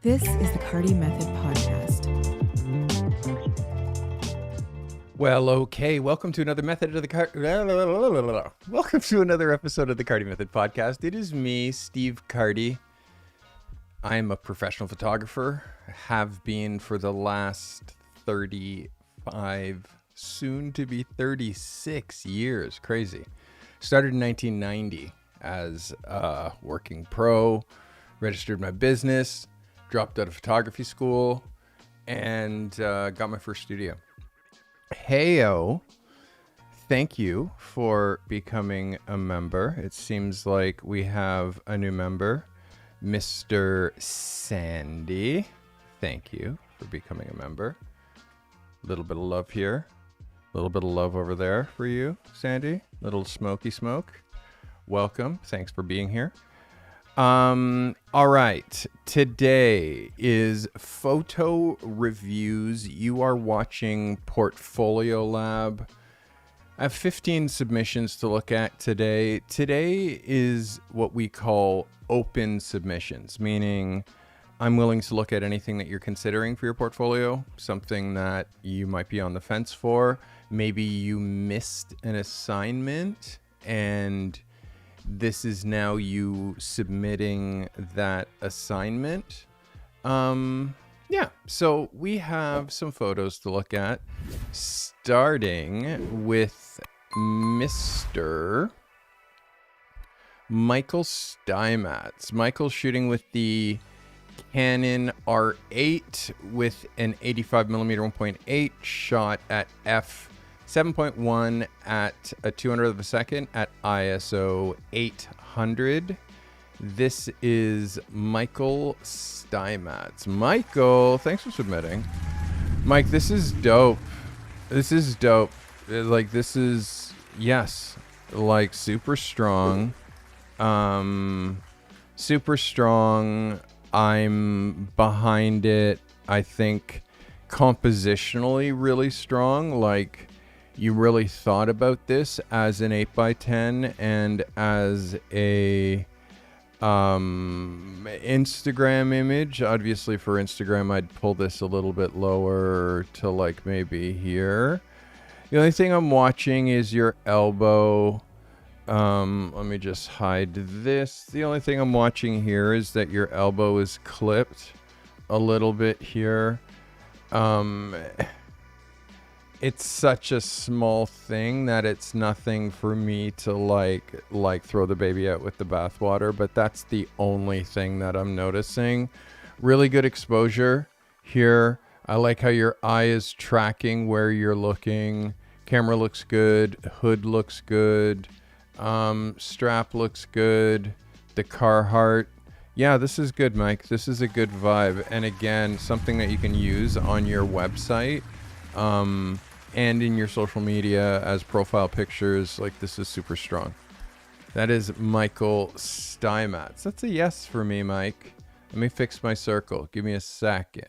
This is the Carty Method Podcast. Well, okay. Welcome to another Welcome to another episode of the Carty Method Podcast. It is me, Steve Carty. I am a professional photographer. Have been for the last 35, soon to be 36 years. Crazy. Started in 1990 as a working pro. Registered my business. Dropped out of photography school. And got my first studio. Heyo, thank you for becoming a member. It seems like we have a new member, Mr. Sandy. Thank you for becoming a member. A little bit of love here, a little bit of love over there for you, Sandy. Little smoky smoke. Welcome. Thanks for being here. All right. Today is photo reviews. You are watching Portfolio Lab. I have 15 submissions to look at today. Today is what we call open submissions, meaning I'm willing to look at anything that you're considering for your portfolio, something that you might be on the fence for. Maybe you missed an assignment and this is now you submitting that assignment. Yeah, so we have some photos to look at, starting with Mr. Michael Steinmetz. Michael's shooting with the Canon R8 with an 85mm 1.8 shot at f7.1 at a 200th of a second at ISO 800. This is Michael Steinmetz. Michael, thanks for submitting. Mike, this is dope. This is dope. Like, this is, yes, like super strong. Super strong. I'm behind it. I think compositionally really strong. Like, you really thought about this as an 8x10 and as a Instagram image. Obviously for Instagram, I'd pull this a little bit lower to like maybe here. The only thing I'm watching is your elbow. Let me just hide this. The only thing I'm watching here is that your elbow is clipped a little bit here. It's such a small thing that it's nothing for me to like throw the baby out with the bathwater, but that's the only thing that I'm noticing. Really good exposure here. I like how your eye is tracking where you're looking. Camera looks good. Hood looks good. Strap looks good. The Carhartt. Yeah, this is good, Mike. This is a good vibe. And again, something that you can use on your website. And in your social media as profile pictures. Like, this is super strong. That is Michael Steinmetz. That's a yes for me, Mike. Let me fix my circle. Give me a second.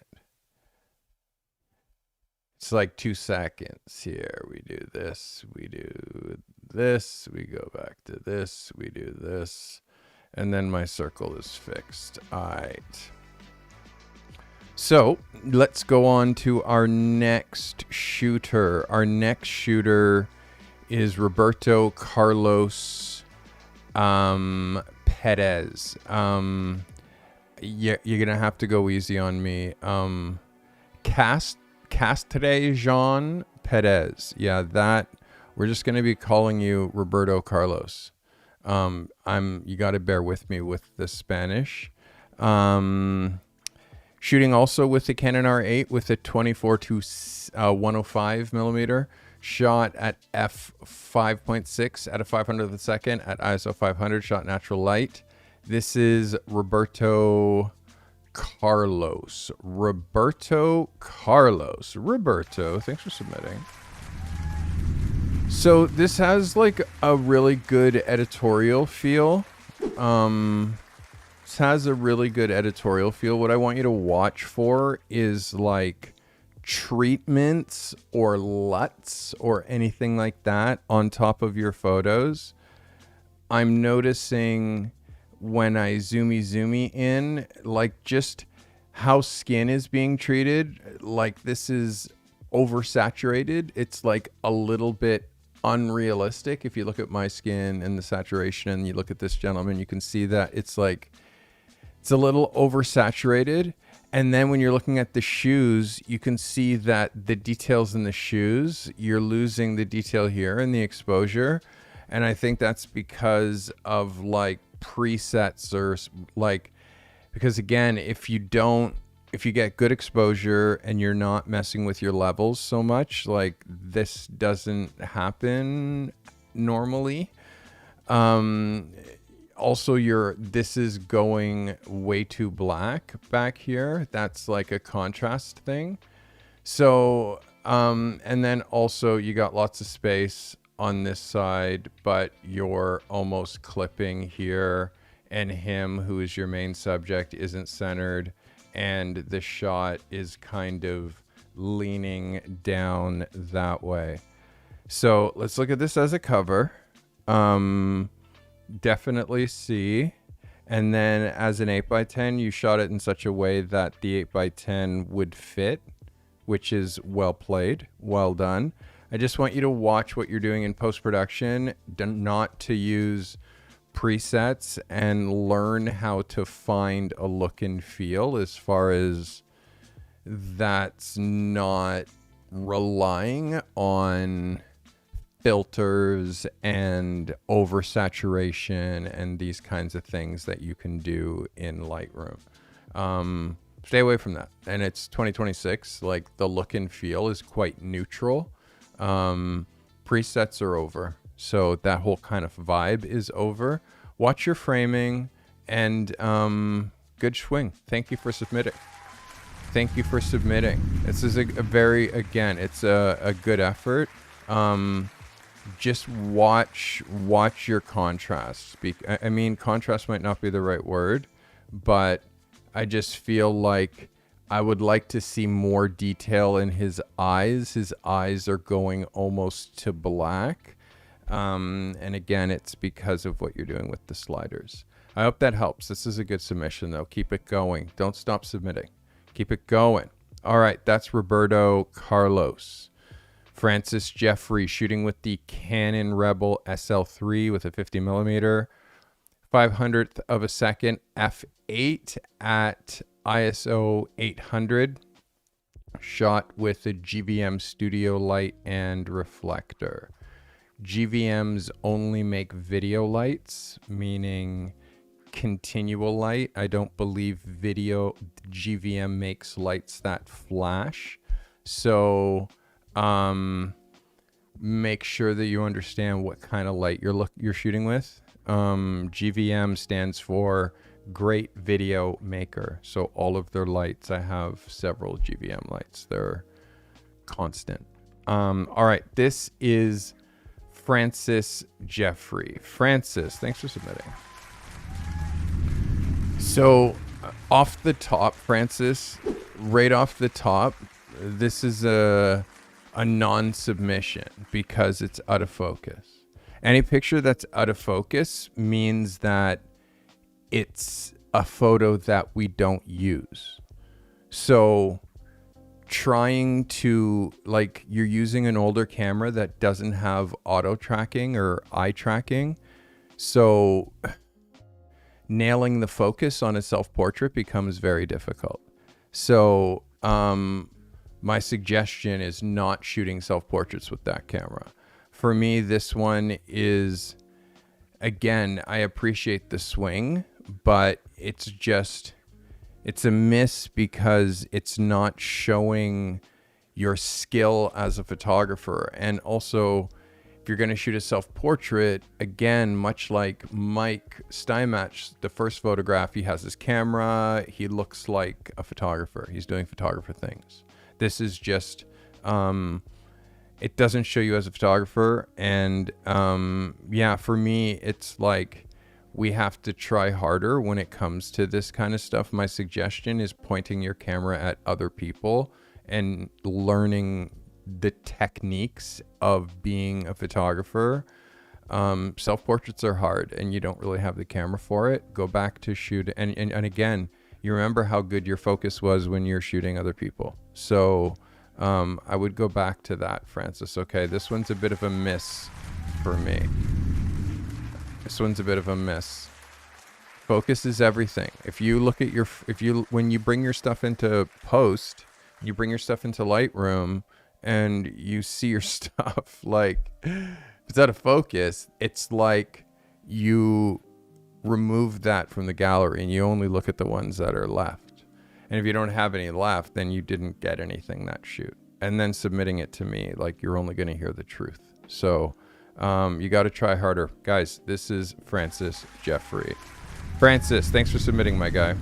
It's like 2 seconds here. We do this. We do this. We go back to this. We do this. And then my circle is fixed. All right. So let's go on to our next shooter. Our next shooter is Roberto Carlos Perez. Yeah, you're gonna have to go easy on me. Carte Jean Perez. Yeah, that we're just gonna be calling you Roberto Carlos. You got to bear with me with the Spanish. Shooting also with the Canon R8 with a 24 to 105 millimeter shot at f5.6 at a 500th of a second at ISO 500, shot natural light. This is Roberto Carlos. Roberto, thanks for submitting. So this has like a really good editorial feel. This has a really good editorial feel. What I want you to watch for is like treatments or LUTs or anything like that on top of your photos. I'm noticing when I zoomy in, like just how skin is being treated. Like, this is oversaturated. It's like a little bit unrealistic. If you look at my skin and the saturation and you look at this gentleman, you can see that it's like, it's a little oversaturated. And then when you're looking at the shoes, you can see that the details in the shoes, you're losing the detail here in the exposure. And I think that's because of like presets or like, because again, if you get good exposure and you're not messing with your levels so much, like this doesn't happen normally. Also, this is going way too black back here. That's like a contrast thing. So, and then also you got lots of space on this side, but you're almost clipping here, and him, who is your main subject, isn't centered, and the shot is kind of leaning down that way. So let's look at this as a cover. Definitely C. And then as an 8x10, you shot it in such a way that the 8x10 would fit, which is well played, well done. I just want you to watch what you're doing in post-production, not to use presets, and learn how to find a look and feel, as far as that's not relying on filters and oversaturation and these kinds of things that you can do in Lightroom. Stay away from that. And it's 2026, like the look and feel is quite neutral. Presets are over. So that whole kind of vibe is over. Watch your framing, and good swing. Thank you for submitting. Thank you for submitting. This is a very, again, it's a good effort. Just watch your contrast. I mean, contrast might not be the right word, but I just feel like I would like to see more detail in his eyes. His eyes are going almost to black. And again, it's because of what you're doing with the sliders. I hope that helps. This is a good submission, though. Keep it going. Don't stop submitting. Keep it going. All right, that's Roberto Carlos. Francis Jeffrey shooting with the Canon Rebel SL3 with a 50mm, 500th of a second f8 at ISO 800. Shot with a GVM studio light and reflector. GVMs only make video lights, meaning continual light. I don't believe GVM makes lights that flash. So make sure that you understand what kind of light you're shooting with. GVM stands for Great Video Maker. So all of their lights, I have several GVM lights. They're constant. All right, this is Francis Jeffrey. Francis, thanks for submitting. So off the top, Francis, right off the top, this is a non-submission because it's out of focus. Any picture that's out of focus means that it's a photo that we don't use. So trying to, like, you're using an older camera that doesn't have auto tracking or eye tracking. So nailing the focus on a self-portrait becomes very difficult. So my suggestion is not shooting self-portraits with that camera. For me, this one is, again, I appreciate the swing, but it's a miss because it's not showing your skill as a photographer. And also, if you're going to shoot a self-portrait, again, much like Mike Steinmatch, the first photograph, he has his camera, he looks like a photographer. He's doing photographer things. This is just, it doesn't show you as a photographer. And yeah, for me, it's like, we have to try harder when it comes to this kind of stuff. My suggestion is pointing your camera at other people and learning the techniques of being a photographer. Self-portraits are hard and you don't really have the camera for it. Go back to shoot. And again, you remember how good your focus was when you're shooting other people. So I would go back to that, Francis. Okay, this one's a bit of a miss for me. This one's a bit of a miss. Focus is everything. If you look at when you bring your stuff into post, you bring your stuff into Lightroom and you see your stuff, like, if it's out of focus, it's like you remove that from the gallery and you only look at the ones that are left. And if you don't have any left, then you didn't get anything that shoot. And then submitting it to me, like, you're only going to hear the truth. So you got to try harder. Guys, this is Francis Jeffrey. Francis, thanks for submitting, my guy.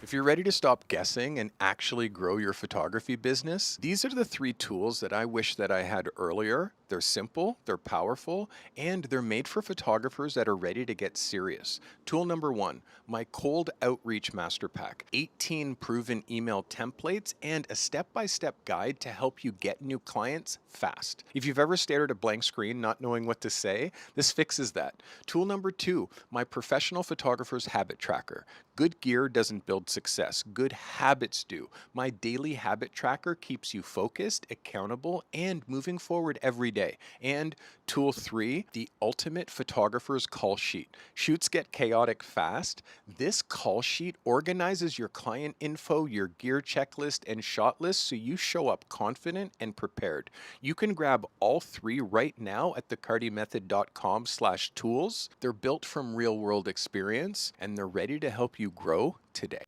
If you're ready to stop guessing and actually grow your photography business, these are the 3 tools that I wish that I had earlier. They're simple, they're powerful, and they're made for photographers that are ready to get serious. Tool number 1, my cold outreach master pack. 18 proven email templates and a step-by-step guide to help you get new clients fast. If you've ever stared at a blank screen not knowing what to say, this fixes that. Tool number 2, my professional photographer's habit tracker. Good gear doesn't build success, good habits do. My daily habit tracker keeps you focused, accountable, and moving forward every day. And tool 3, the ultimate photographer's call sheet. Shoots get chaotic fast. This call sheet organizes your client info, your gear checklist, and shot list so you show up confident and prepared. You can grab all 3 right now at thecartymethod.com/tools. They're built from real-world experience, and they're ready to help you grow today.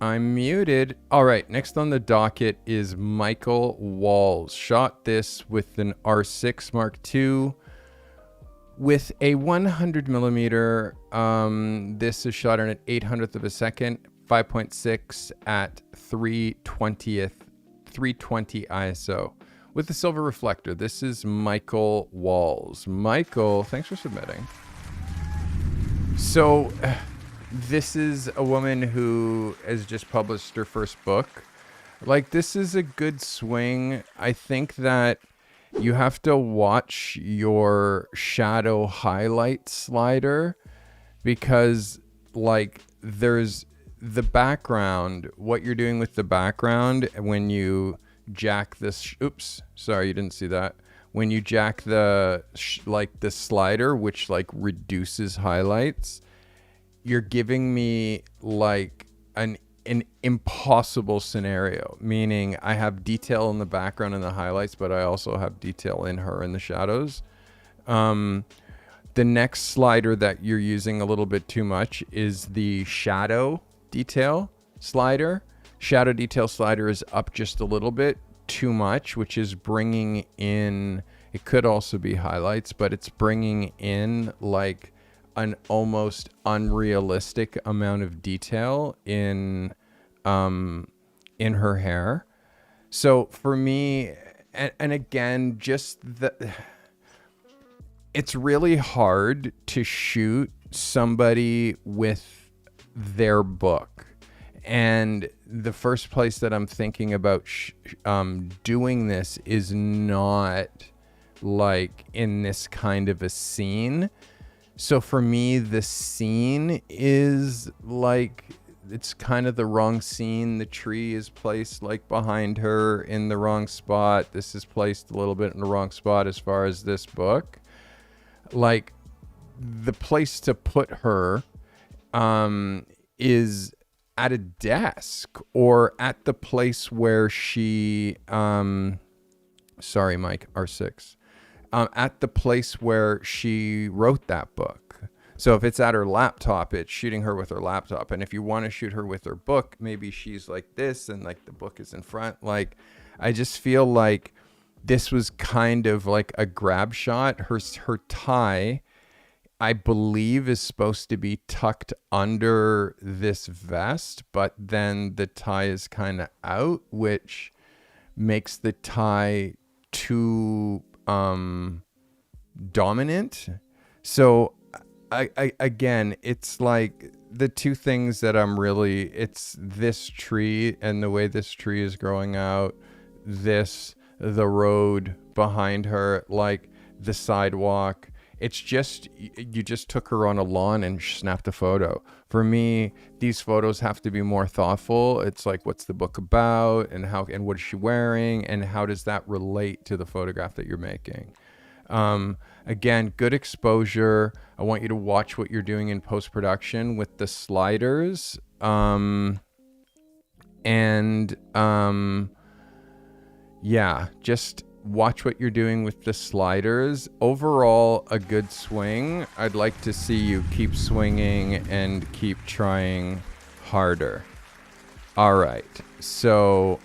I'm muted. All right, next on the docket is Michael Walls. Shot this with an R6 Mark II with a 100 millimeter. This is shot in an 800th of a second, 5.6 at 320 ISO with the silver reflector. This is Michael Walls. Michael, thanks for submitting. So this is a woman who has just published her first book. Like, this is a good swing. I think that you have to watch your shadow highlight slider because, like, there's the background, what you're doing with the background when you jack this. Oops, sorry, you didn't see that. When you jack the slider, which like reduces highlights, you're giving me like an impossible scenario, meaning I have detail in the background and the highlights, but I also have detail in her in the shadows. The next slider that you're using a little bit too much is the shadow detail slider. Shadow detail slider is up just a little bit too much, which is bringing in, it could also be highlights, but it's bringing in like an almost unrealistic amount of detail in her hair. So for me, and again, just it's really hard to shoot somebody with their book. And the first place that I'm thinking about doing this is not like in this kind of a scene. So for me, the scene is like, it's kind of the wrong scene. The tree is placed like behind her in the wrong spot. This is placed a little bit in the wrong spot as far as this book. Like, the place to put her is at a desk or at the place where she, sorry, Mike, R6. At the place where she wrote that book. So if it's at her laptop, it's shooting her with her laptop. And if you want to shoot her with her book, maybe she's like this and like the book is in front. Like, I just feel like this was kind of like a grab shot. Her tie, I believe, is supposed to be tucked under this vest, but then the tie is kind of out, which makes the tie too dominant. So I again, it's like the two things that I'm really, it's this tree and the way this tree is growing out, the road behind her, like the sidewalk. It's just, you just took her on a lawn and snapped a photo. For me, these photos have to be more thoughtful. It's like, what's the book about, and how, and what is she wearing, and how does that relate to the photograph that you're making? Again, good exposure. I want you to watch what you're doing in post-production with the sliders. Yeah, just watch what you're doing with the sliders. Overall, a good swing. I'd like to see you keep swinging and keep trying harder. All right. So,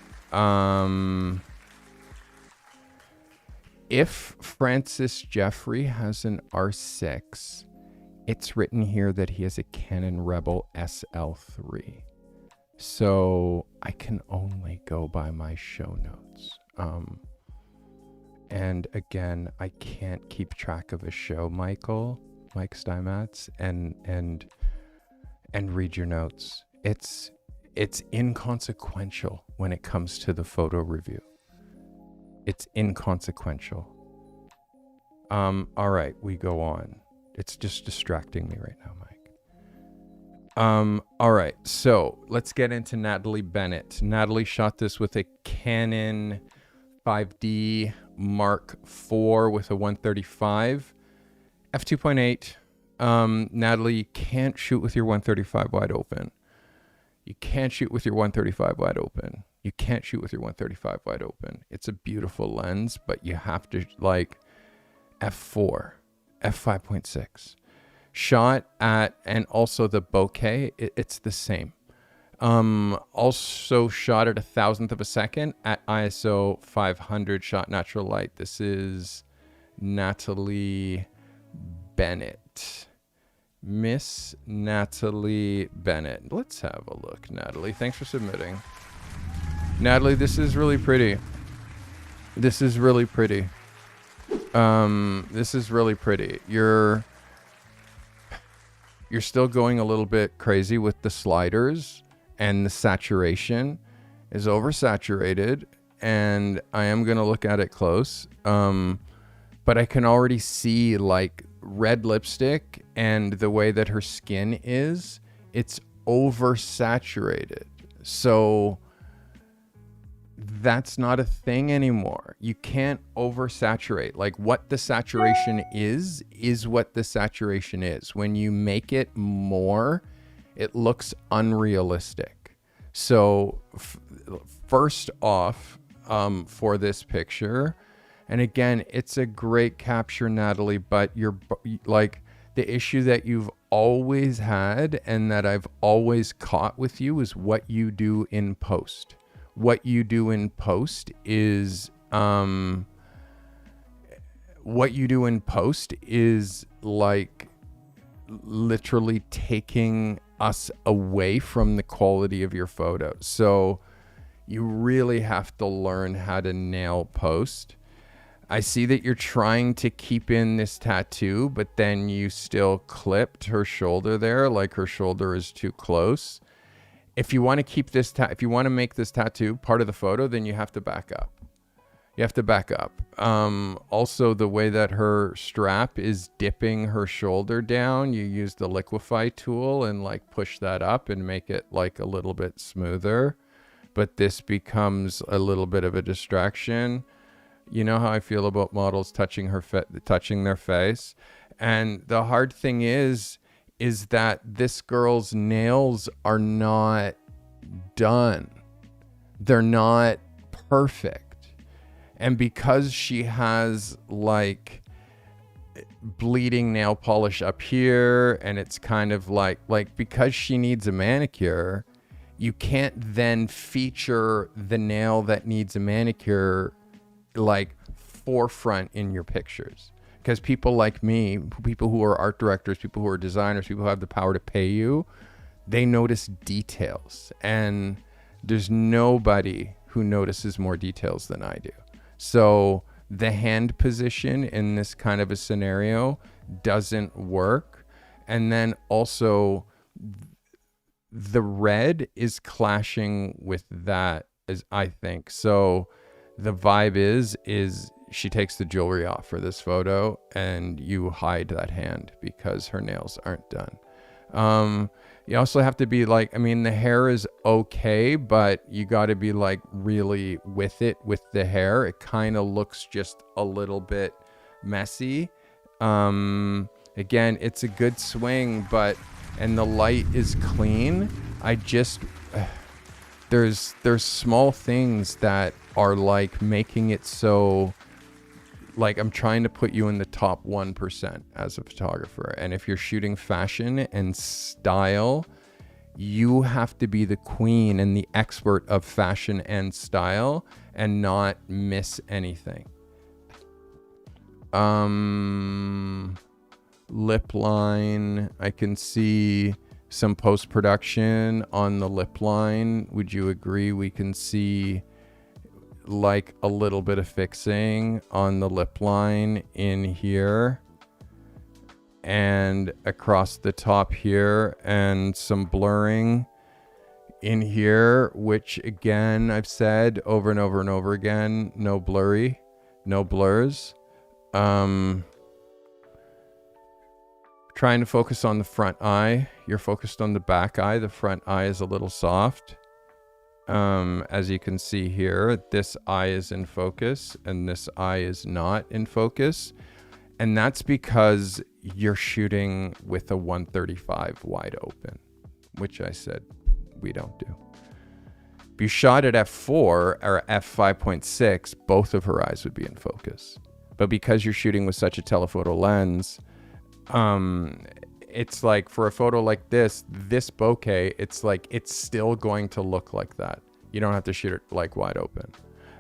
if Francis Jeffrey has an R6, it's written here that he has a Canon Rebel SL3. So I can only go by my show notes. And again, I can't keep track of a show, Mike Steinmetz, and read your notes. It's inconsequential when it comes to the photo review. It's inconsequential. All right, we go on. It's just distracting me right now, Mike. All right, so let's get into Natalie Bennett. Natalie shot this with a Canon 5D Mark IV with a 135 f2.8. Natalie, you can't shoot with your 135 wide open. You can't shoot with your 135 wide open. You can't shoot with your 135 wide open. It's a beautiful lens, but you have to like f4, f5.6. Shot at, and also the bokeh, it's the same. Also shot at 1,000th of a second at ISO 500, shot natural light. This is Natalie Bennett. Miss Natalie Bennett. Let's have a look, Natalie. Thanks for submitting. Natalie, this is really pretty. This is really pretty. This is really pretty. You're still going a little bit crazy with the sliders, and the saturation is oversaturated, and I am going to look at it close. But I can already see like red lipstick, and the way that her skin is, it's oversaturated. So that's not a thing anymore. You can't oversaturate. Like, what the saturation is what the saturation is. When you make it more, it looks unrealistic. So first off, for this picture, and again, it's a great capture, Natalie, but you're like, the issue that you've always had and that I've always caught with you is what you do in post. What you do in post is like literally taking us away from the quality of your photos. So you really have to learn how to nail post. I see that you're trying to keep in this tattoo, but then you still clipped her shoulder there, like her shoulder is too close. If you want to keep this, if you want to make this tattoo part of the photo, then you have to back up. You have to back up. Also, the way that her strap is dipping her shoulder down, you use the liquefy tool and like push that up and make it like a little bit smoother. But this becomes a little bit of a distraction. You know how I feel about models touching their face. And the hard thing is that this girl's nails are not done. They're not perfect. And because she has like bleeding nail polish up here, and it's kind of like because she needs a manicure, you can't then feature the nail that needs a manicure like forefront in your pictures. Because people like me, people who are art directors, people who are designers, people who have the power to pay you, they notice details. And there's nobody who notices more details than I do. So the hand position in this kind of a scenario doesn't work. And then also the red is clashing with that, as I think. So the vibe is she takes the jewelry off for this photo, and you hide that hand because her nails aren't done. You also have to be like, I mean, the hair is okay, but you got to be like really with it with the hair. It kind of looks just a little bit messy. Again, it's a good swing, and the light is clean. I just, there's small things that are like making it so, like, I'm trying to put you in the top 1% as a photographer. And if you're shooting fashion and style, you have to be the queen and the expert of fashion and style and not miss anything. Lip line, I can see some post-production on the lip line. Would you agree we can see like a little bit of fixing on the lip line in here and across the top here, and some blurring in here, which again, I've said over and over and over again, no blurry, no blurs. Trying to focus on the front eye. You're focused on the back eye. The front eye is a little soft. As you can see here, this eye is in focus and this eye is not in focus. And that's because you're shooting with a 135 wide open, which I said we don't do. If you shot at f4 or f5.6, both of her eyes would be in focus. But because you're shooting with such a telephoto lens, it's like for a photo like this bokeh, it's like it's still going to look like that. You don't have to shoot it like wide open.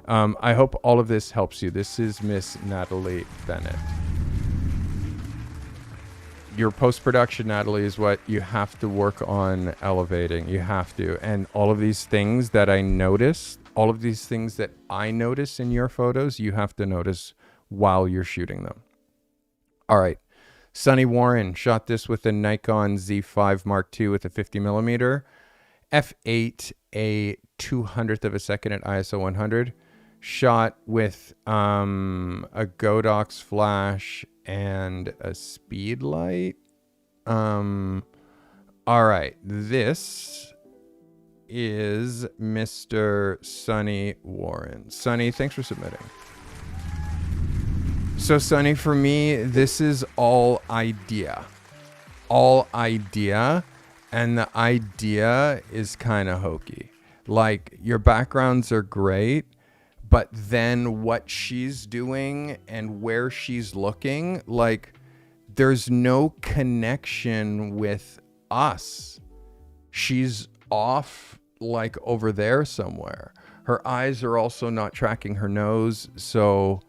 I hope all of this helps you. This is Miss Natalie Bennett. Your post-production, Natalie, is what you have to work on elevating. You have to. And all of these things that I notice, all of these things that I notice in your photos, you have to notice while you're shooting them. All right. Sonny Warren shot this with a Nikon Z5 Mark II with a 50 millimeter, f8, a 200th of a second at ISO 100. Shot with a Godox flash and a speed light. All right, this is Mr. Sonny Warren. Sonny, thanks for submitting. So Sonny, for me, this is all idea. All idea. And the idea is kind of hokey. Like, your backgrounds are great, but then what she's doing and where she's looking, like, there's no connection with us. She's off, like, over there somewhere. Her eyes are also not tracking her nose, so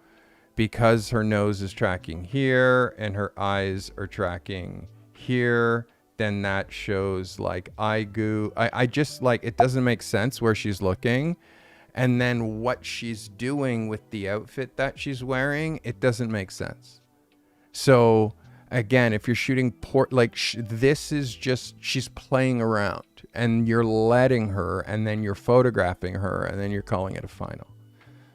because her nose is tracking here and her eyes are tracking here, then that shows like eye goo. I just, like, it doesn't make sense where she's looking. And then what she's doing with the outfit that she's wearing, it doesn't make sense. So again, if you're shooting this is just, she's playing around and you're letting her, and then you're photographing her, and then you're calling it a final.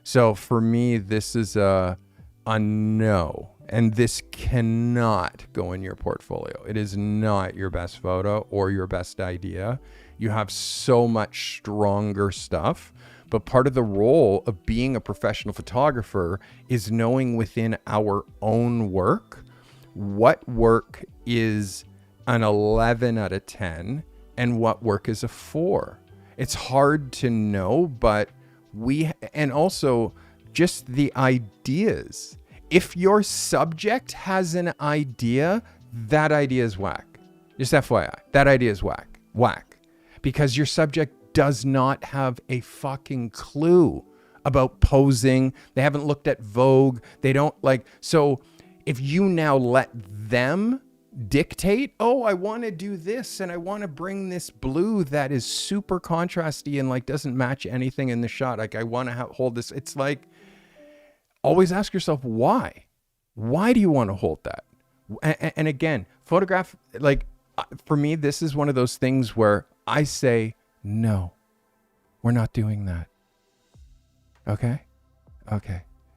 So for me, this is a no. And this cannot go in your portfolio. It is not your best photo or your best idea. You have so much stronger stuff. But part of the role of being a professional photographer is knowing within our own work what work is an 11 out of 10 and what work is a 4. It's hard to know, but and also just the ideas. If your subject has an idea, that idea is whack. Just FYI, that idea is whack. Whack. Because your subject does not have a fucking clue about posing. They haven't looked at Vogue. They don't so if you now let them dictate, oh, I want to do this and I want to bring this blue that is super contrasty and like doesn't match anything in the shot. Like I want to hold this. It's like, always ask yourself, why? Why do you want to hold that? And again, photograph, like for me, this is one of those things where I say, no, we're not doing that. Okay.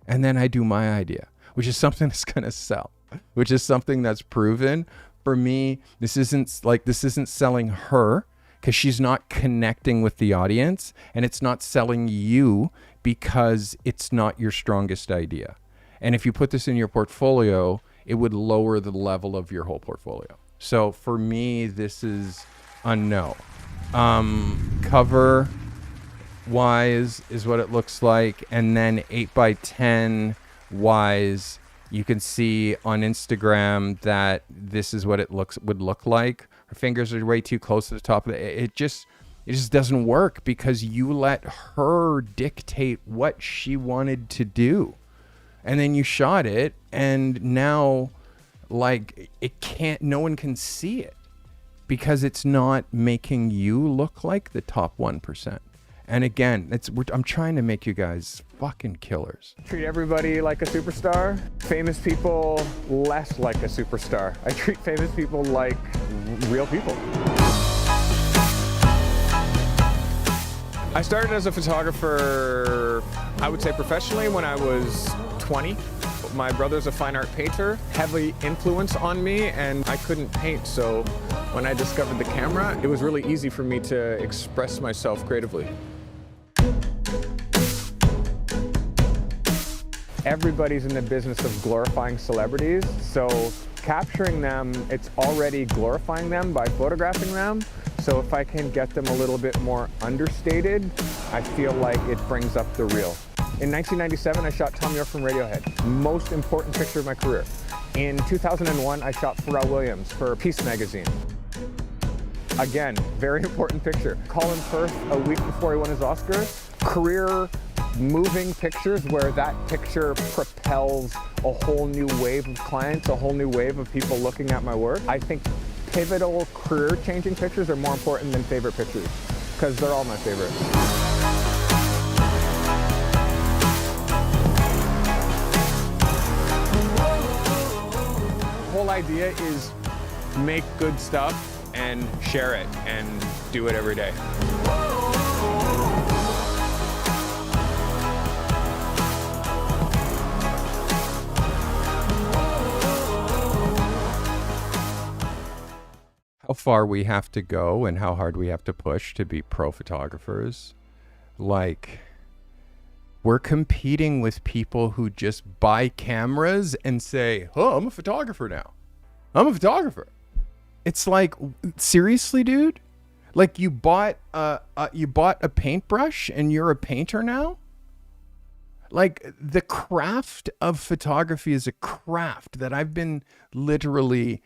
And then I do my idea, which is something that's going to sell, which is something that's proven. For me, this isn't selling her because she's not connecting with the audience, and it's not selling you because it's not your strongest idea. And if you put this in your portfolio, it would lower the level of your whole portfolio. So for me, this is a no. Cover wise is what it looks like, and then 8x10 wise, you can see on Instagram that this is what it would look like. Her fingers are way too close to the top of it just doesn't work because you let her dictate what she wanted to do. And then you shot it, and now like no one can see it because it's not making you look like the top 1%. And again, I'm trying to make you guys fucking killers. Treat everybody like a superstar. Famous people less like a superstar. I treat famous people like real people. I started as a photographer, I would say professionally, when I was 20. My brother's a fine art painter, heavy influence on me, and I couldn't paint, so when I discovered the camera, it was really easy for me to express myself creatively. Everybody's in the business of glorifying celebrities, so capturing them, it's already glorifying them by photographing them. So if I can get them a little bit more understated, I feel like it brings up the real. In 1997, I shot Tom York from Radiohead, most important picture of my career. In 2001, I shot Pharrell Williams for Peace magazine. Again, very important picture. Colin Firth, a week before he won his Oscar, career moving pictures where that picture propels a whole new wave of clients, a whole new wave of people looking at my work. I think pivotal career-changing pictures are more important than favorite pictures because they're all my favorite. The whole idea is make good stuff and share it and do it every day. How far we have to go and how hard we have to push to be pro photographers. Like, we're competing with people who just buy cameras and say, oh, I'm a photographer now. I'm a photographer. It's like, seriously, dude? Like you bought a paintbrush and you're a painter now? Like, the craft of photography is a craft that I've been literally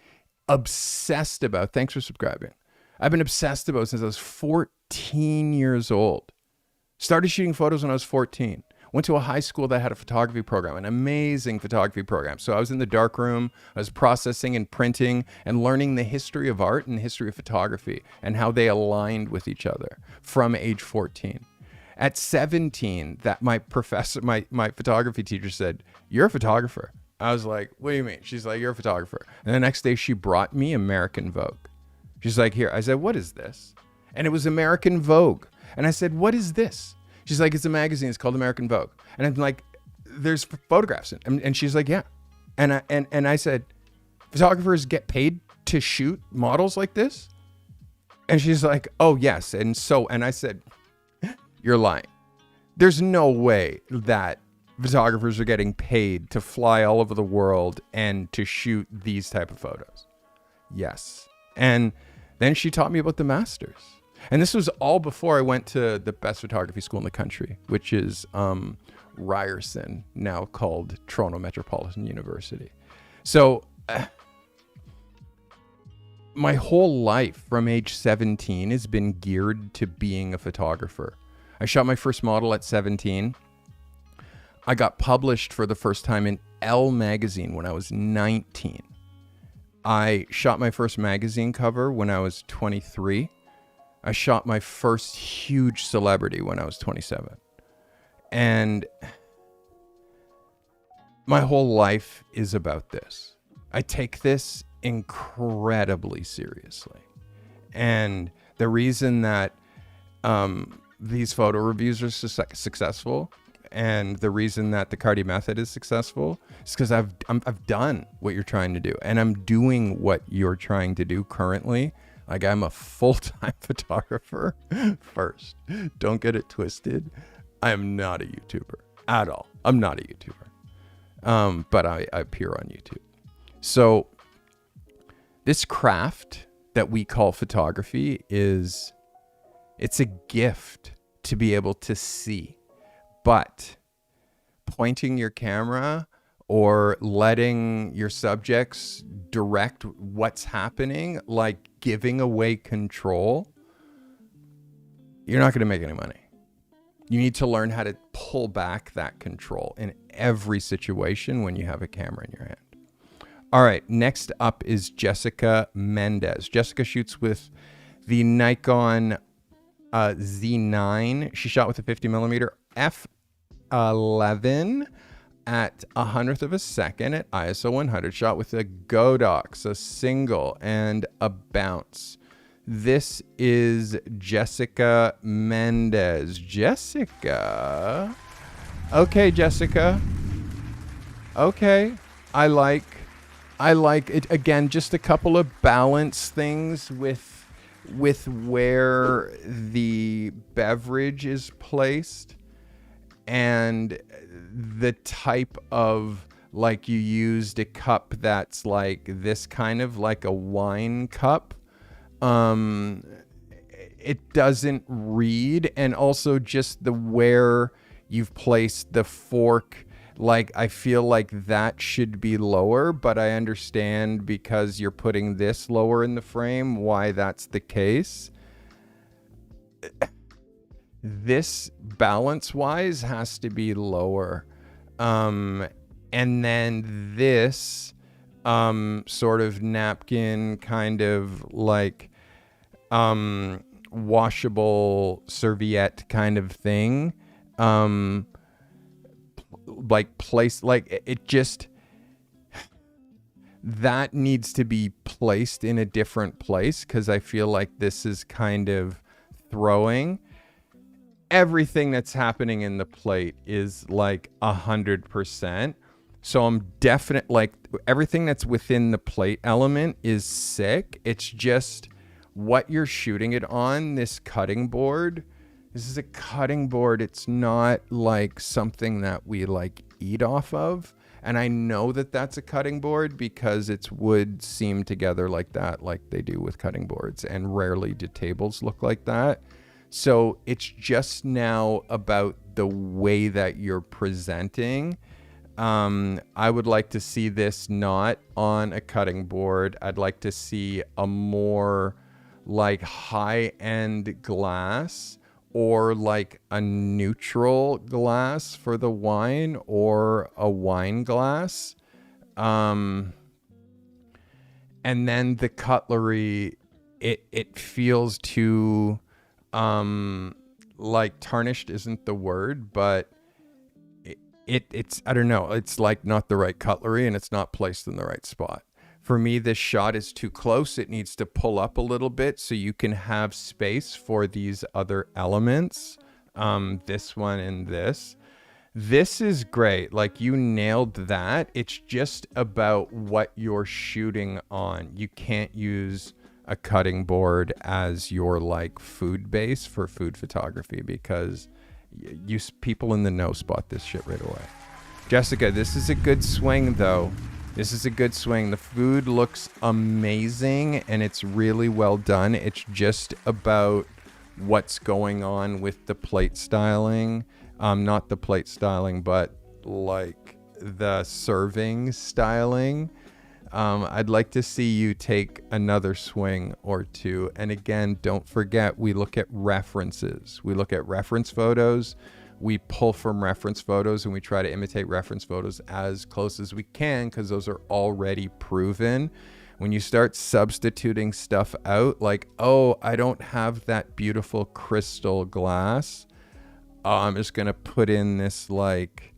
obsessed about. Thanks for subscribing. I've been obsessed about since I was 14 years old. Started shooting photos when I was 14. Went to a high school that had a photography program, an amazing photography program. So I was in the dark room, I was processing and printing and learning the history of art and the history of photography and how they aligned with each other from age 14. At 17, that my photography teacher said, "You're a photographer." I was like, "What do you mean?" She's like, "You're a photographer." And the next day she brought me American Vogue. She's like, "Here." I said, "What is this?" And it was American Vogue. And I said, "What is this?" She's like, "It's a magazine. It's called American Vogue." And I'm like, "There's photographs in it." And she's like, "Yeah." And I said, "Photographers get paid to shoot models like this?" And she's like, "Oh, yes." And I said, "You're lying. There's no way that photographers are getting paid to fly all over the world and to shoot these type of photos." Yes. And then she taught me about the masters. And this was all before I went to the best photography school in the country, which is Ryerson, now called Toronto Metropolitan University. So my whole life from age 17 has been geared to being a photographer. I shot my first model at 17. I got published for the first time in Elle magazine when I was 19. I shot my first magazine cover when I was 23. I shot my first huge celebrity when I was 27. And my whole life is about this. I take this incredibly seriously. And the reason that these photo reviews are successful, And the reason that the Carty method is successful is because I've done what you're trying to do, and I'm doing what you're trying to do currently. Like, I'm a full-time photographer first. Don't get it twisted. I am not a YouTuber at all. I'm not a YouTuber. But I appear on YouTube. So this craft that we call photography it's a gift to be able to see. But pointing your camera or letting your subjects direct what's happening, like giving away control, you're not going to make any money. You need to learn how to pull back that control in every situation when you have a camera in your hand. All right, next up is Jessica Mendez. Jessica shoots with the Nikon Z9. She shot with a 50mm f11 at 100th of a second at ISO 100. Shot with a Godox, a single, and a bounce. This is Jessica Mendez. Jessica. Okay, Jessica. Okay. I like it. Again, just a couple of balance things with where the beverage is placed and the type of, like, you used a cup that's like this, kind of like a wine cup. It doesn't read, and also just the where you've placed the fork, like, I feel like that should be lower, but I understand because you're putting this lower in the frame why that's the case. This balance wise has to be lower. And then this sort of napkin, kind of like washable serviette kind of thing, like place, like it just, that needs to be placed in a different place, because I feel like this is kind of throwing. Everything that's happening in the plate is like 100%. So I'm definite, like, everything that's within the plate element is sick. It's just what you're shooting it on, this cutting board. This is a cutting board. It's not like something that we like eat off of. And I know that that's a cutting board because its wood seam together like that, like they do with cutting boards. And rarely do tables look like that. So it's just now about the way that you're presenting. I would like to see this not on a cutting board. I'd like to see a more like high-end glass, or like a neutral glass for the wine, or a wine glass. And then the cutlery, it feels too, like, tarnished isn't the word, but it's, I don't know, it's like not the right cutlery, and it's not placed in the right spot. For me, this shot is too close. It needs to pull up a little bit so you can have space for these other elements. This one and this. This is great. Like, you nailed that. It's just about what you're shooting on. You can't use a cutting board as your like food base for food photography, because people in the know spot this shit right away. Jessica, this is a good swing though. This is a good swing. The food looks amazing and it's really well done. It's just about what's going on with the plate styling. Not the plate styling, but like the serving styling. I'd like to see you take another swing or two. And again, don't forget, we look at references. We look at reference photos. We pull from reference photos and we try to imitate reference photos as close as we can, because those are already proven. When you start substituting stuff out, like, oh, I don't have that beautiful crystal glass, I'm just going to put in this like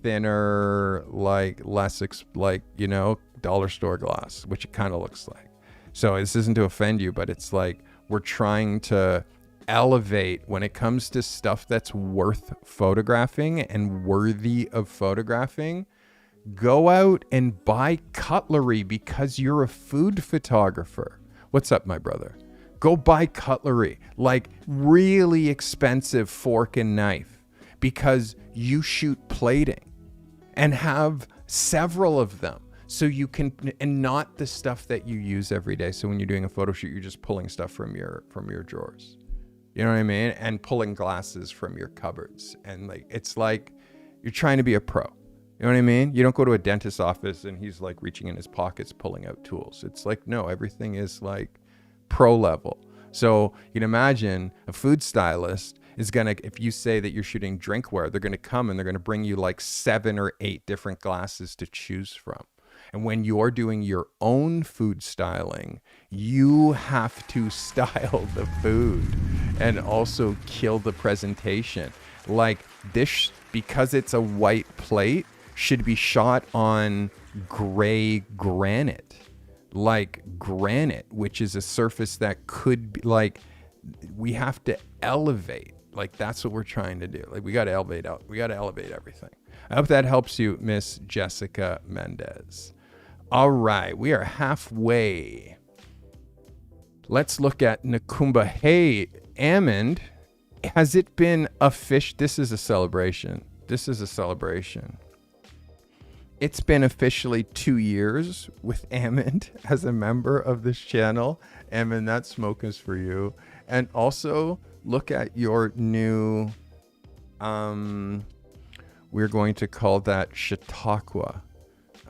thinner, like less, like, you know, dollar store glass, which it kind of looks like. So this isn't to offend you, but it's like we're trying to elevate when it comes to stuff that's worth photographing and worthy of photographing. Go out and buy cutlery because you're a food photographer. What's up, my brother? Go buy cutlery, like really expensive fork and knife, because you shoot plating, and have several of them. So you can, and not the stuff that you use every day. So when you're doing a photo shoot, you're just pulling stuff from your drawers. You know what I mean? And pulling glasses from your cupboards. And like, it's like you're trying to be a pro. You know what I mean? You don't go to a dentist's office and he's like reaching in his pockets, pulling out tools. It's like, no, everything is like pro level. So you can imagine a food stylist is going to, if you say that you're shooting drinkware, they're going to come and they're going to bring you like 7 or 8 different glasses to choose from. And when you're doing your own food styling, you have to style the food and also kill the presentation. Like this, because it's a white plate, should be shot on gray granite, like granite, which is a surface that could be like, we have to elevate. Like that's what we're trying to do. Like we got to elevate out. We got to elevate everything. I hope that helps you, Miss Jessica Mendez. All right, we are halfway. Let's look at Nakumba. Hey, Amond, has it been this is a celebration. This is a celebration. It's been officially 2 years with Amond as a member of this channel. Amond, that smoke is for you. And also look at your new, we're going to call that Chautauqua.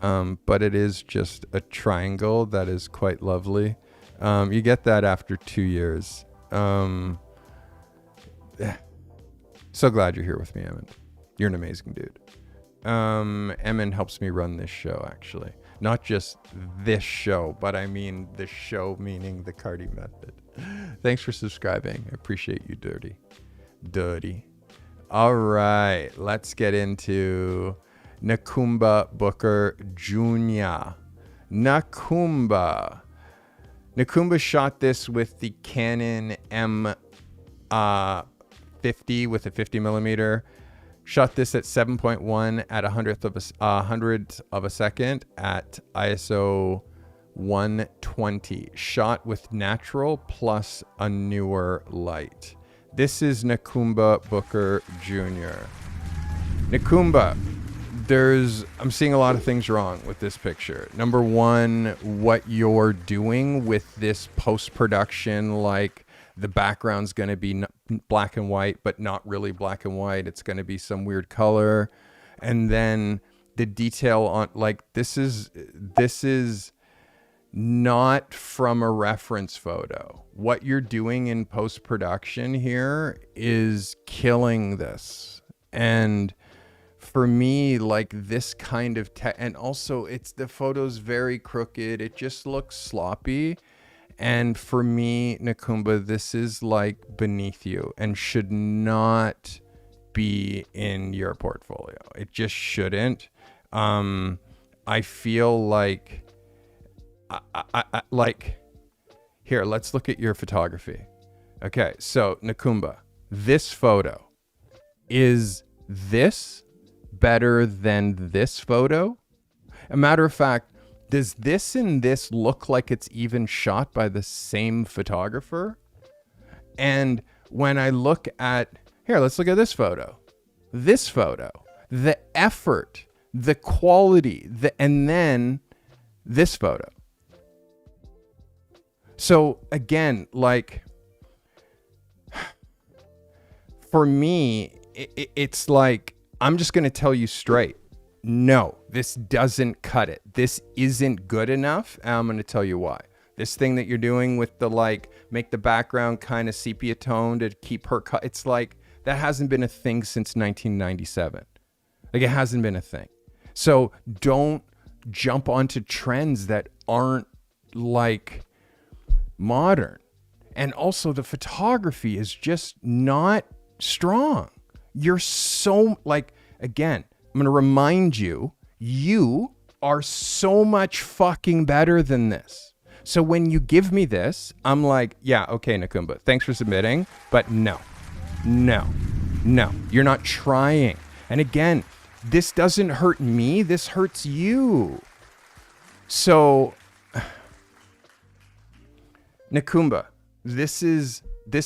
But it is just a triangle that is quite lovely. You get that after 2 years. So glad you're here with me, Emin. You're an amazing dude. Emin helps me run this show, actually. Not just this show, but I mean the show meaning the Carty Method. Thanks for subscribing. I appreciate you, Dirty. All right, let's get into Nakumba Booker Jr. Nakumba shot this with the Canon M50 with a 50 millimeter. Shot this at 7.1 at 100th of a second at ISO 120. Shot with natural plus a newer light. This is Nakumba Booker Jr. Nakumba, I'm seeing a lot of things wrong with this picture. Number one, what you're doing with this post-production, like the background's going to be black and white, but not really black and white. It's going to be some weird color. And then the detail on, like, this is not from a reference photo. What you're doing in post-production here is killing this. And for me, like this kind of and also the photo's very crooked. It just looks sloppy. And for me, Nakumba, this is like beneath you and should not be in your portfolio. It just shouldn't. I feel like I like, here, let's look at your photography. Okay, so Nakumba, this photo, is this better than this photo? A matter of fact, does this and this look like it's even shot by the same photographer? And when I look at, here, let's look at this photo, the effort, the quality, and then this photo. So again, like, for me, it's like, I'm just going to tell you straight. No, this doesn't cut it. This isn't good enough. And I'm going to tell you why. This thing that you're doing with the, like, make the background kind of sepia tone to keep her cut. It's like, that hasn't been a thing since 1997. Like, it hasn't been a thing. So don't jump onto trends that aren't, like, modern. And also the photography is just not strong. You're so, like, again, I'm going to remind you, you are so much fucking better than this. So when you give me this, I'm like, yeah, okay, Nakumba, thanks for submitting, but no, you're not trying. And again, this doesn't hurt me, this hurts you. So, Nakumba, this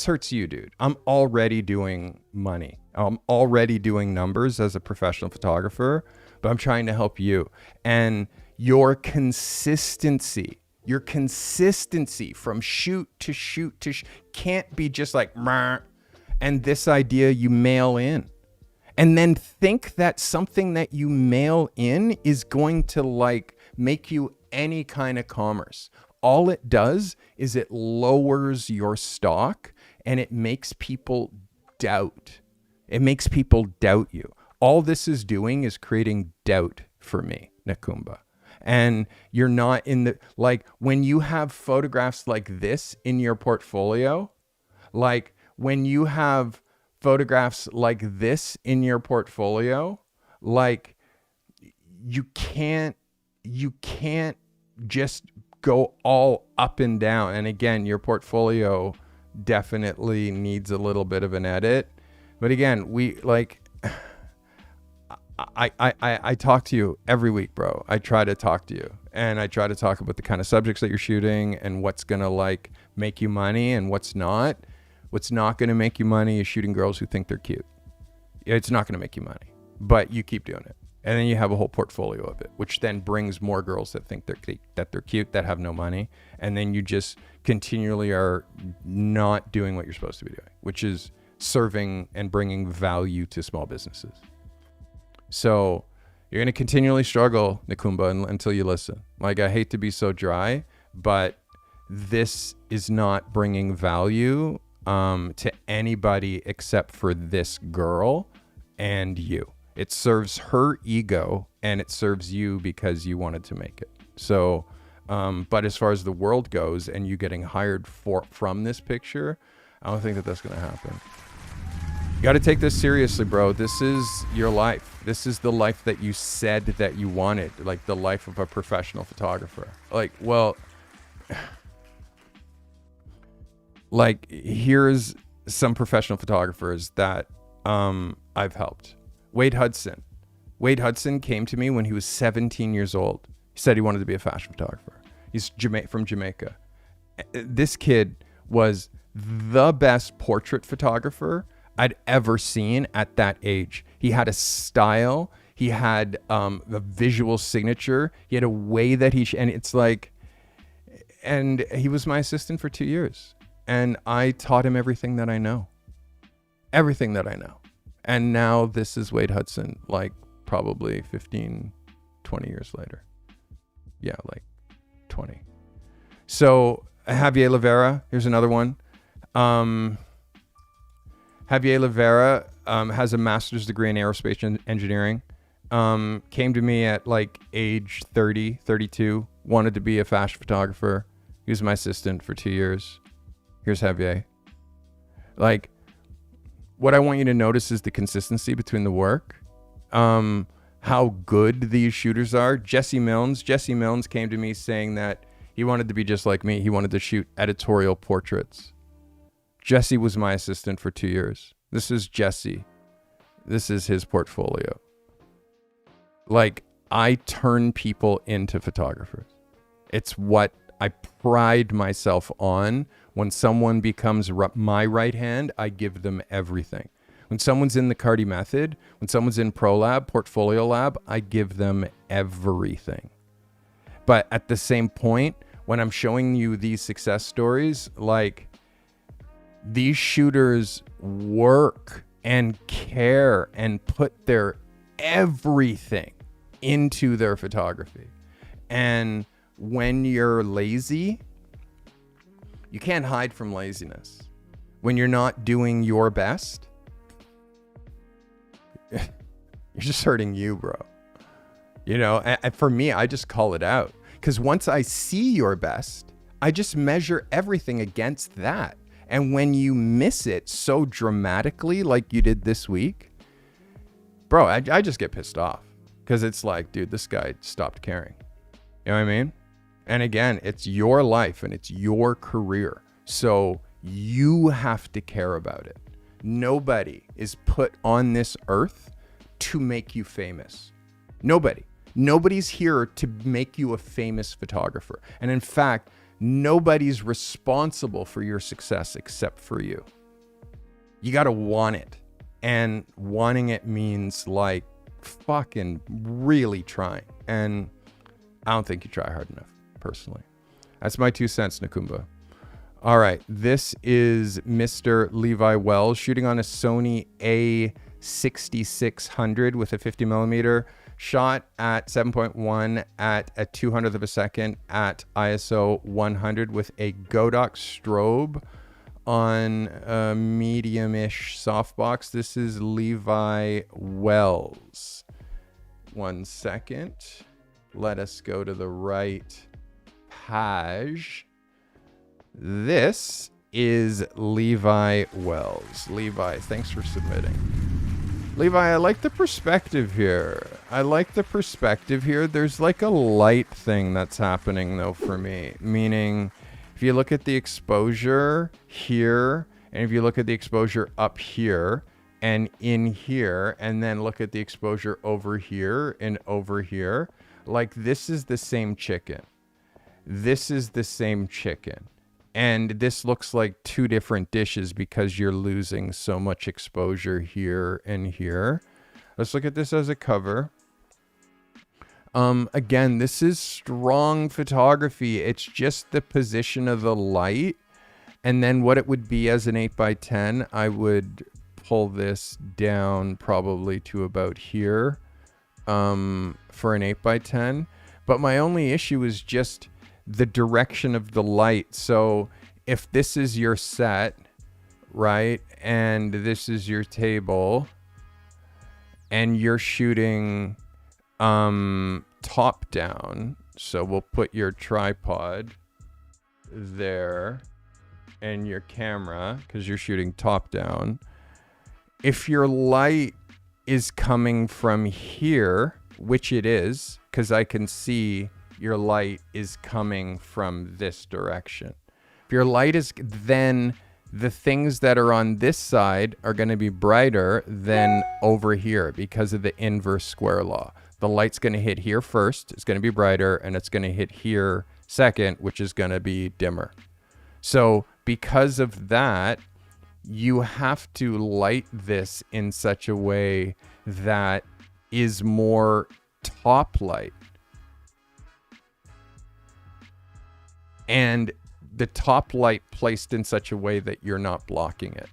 hurts you, dude. I'm already doing money. I'm already doing numbers as a professional photographer, but I'm trying to help you. And your consistency from shoot to shoot can't be just like, and this idea you mail in. And then think that something that you mail in is going to like make you any kind of commerce. All it does is it lowers your stock and it makes people doubt. It makes people doubt you. All this is doing is creating doubt for me, Nakumba. And you're not in the, like when you have photographs like this in your portfolio, like when you have photographs like this in your portfolio, like you can't just go all up and down. And again, your portfolio definitely needs a little bit of an edit. But again, we like, I talk to you every week, bro. I try to talk to you and I try to talk about the kind of subjects that you're shooting and what's going to like make you money and what's not. What's not going to make you money is shooting girls who think they're cute. It's not going to make you money, but you keep doing it. And then you have a whole portfolio of it, which then brings more girls that think they're cute, that have no money. And then you just continually are not doing what you're supposed to be doing, which is serving and bringing value to small businesses. So you're going to continually struggle, Nakumba, until you listen. Like, I hate to be so dry, but this is not bringing value to anybody except for this girl and you. It serves her ego and it serves you because you wanted to make it. So, but as far as the world goes and you getting hired from this picture, I don't think that that's going to happen. You got to take this seriously, bro. This is your life. This is the life that you said that you wanted, like the life of a professional photographer. Like, well, like here's some professional photographers that I've helped. Wade Hudson. Wade Hudson came to me when he was 17 years old. He said he wanted to be a fashion photographer. He's from Jamaica. This kid was the best portrait photographer I'd ever seen at that age. He had a style. He had a visual signature. He had a way that and it's like, and he was my assistant for 2 years. And I taught him everything that I know. Everything that I know. And now this is Wade Hudson, like probably 15, 20 years later. Yeah, like 20. So Javier Levera, here's another one. Javier Levera has a master's degree in aerospace engineering. Came to me at like age 30, 32, wanted to be a fashion photographer. He was my assistant for 2 years. Here's Javier. Like, what I want you to notice is the consistency between the work, how good these shooters are. Jesse Milnes came to me saying that he wanted to be just like me. He wanted to shoot editorial portraits. Jesse was my assistant for 2 years. This is Jesse. This is his portfolio. Like, I turn people into photographers. It's what I pride myself on. When someone becomes my right hand, I give them everything. When someone's in the Carty method, when someone's in Pro Lab, Portfolio Lab, I give them everything. But at the same point, when I'm showing you these success stories, like, these shooters work and care and put their everything into their photography. And when you're lazy, you can't hide from laziness. When you're not doing your best, you're just hurting you, bro. You know, and for me, I just call it out. Because once I see your best, I just measure everything against that. And when you miss it so dramatically like you did this week, bro, I just get pissed off. Because it's like, dude, this guy stopped caring. You know what I mean? And again, it's your life and it's your career. So you have to care about it. Nobody is put on this earth to make you famous. Nobody. Nobody's here to make you a famous photographer. And in fact, nobody's responsible for your success except for you. You got to want it. And wanting it means like fucking really trying. And I don't think you try hard enough, personally. That's my 2 cents, Nakumba. All right. This is Mr. Levi Wells shooting on a Sony A6600 with a 50 millimeter. Shot at 7.1 at a 200th of a second at ISO 100 with a Godox strobe on a medium-ish softbox. This is Levi Wells. 1 second. Let us go to the right page. This is Levi Wells. Levi, thanks for submitting. Levi, I like the perspective here. There's like a light thing that's happening though for me. Meaning, if you look at the exposure here, and if you look at the exposure up here, and in here, and then look at the exposure over here and over here, like this is the same chicken. And this looks like 2 different dishes because you're losing so much exposure here and here. Let's look at this as a cover. Again, this is strong photography. It's just the position of the light. And then what it would be as an 8x10, I would pull this down probably to about here for an 8x10. But my only issue is just the direction of the light. So if this is your set, right, and this is your table, and you're shooting top down, so we'll put your tripod there and your camera because you're shooting top down. If your light is coming from here, which it is, because I can see your light is coming from this direction. If your light is, then the things that are on this side are going to be brighter than over here because of the inverse square law. The light's going to hit here first, it's going to be brighter, and it's going to hit here second, which is going to be dimmer. So because of that, you have to light this in such a way that is more top light. And the top light placed in such a way that you're not blocking it.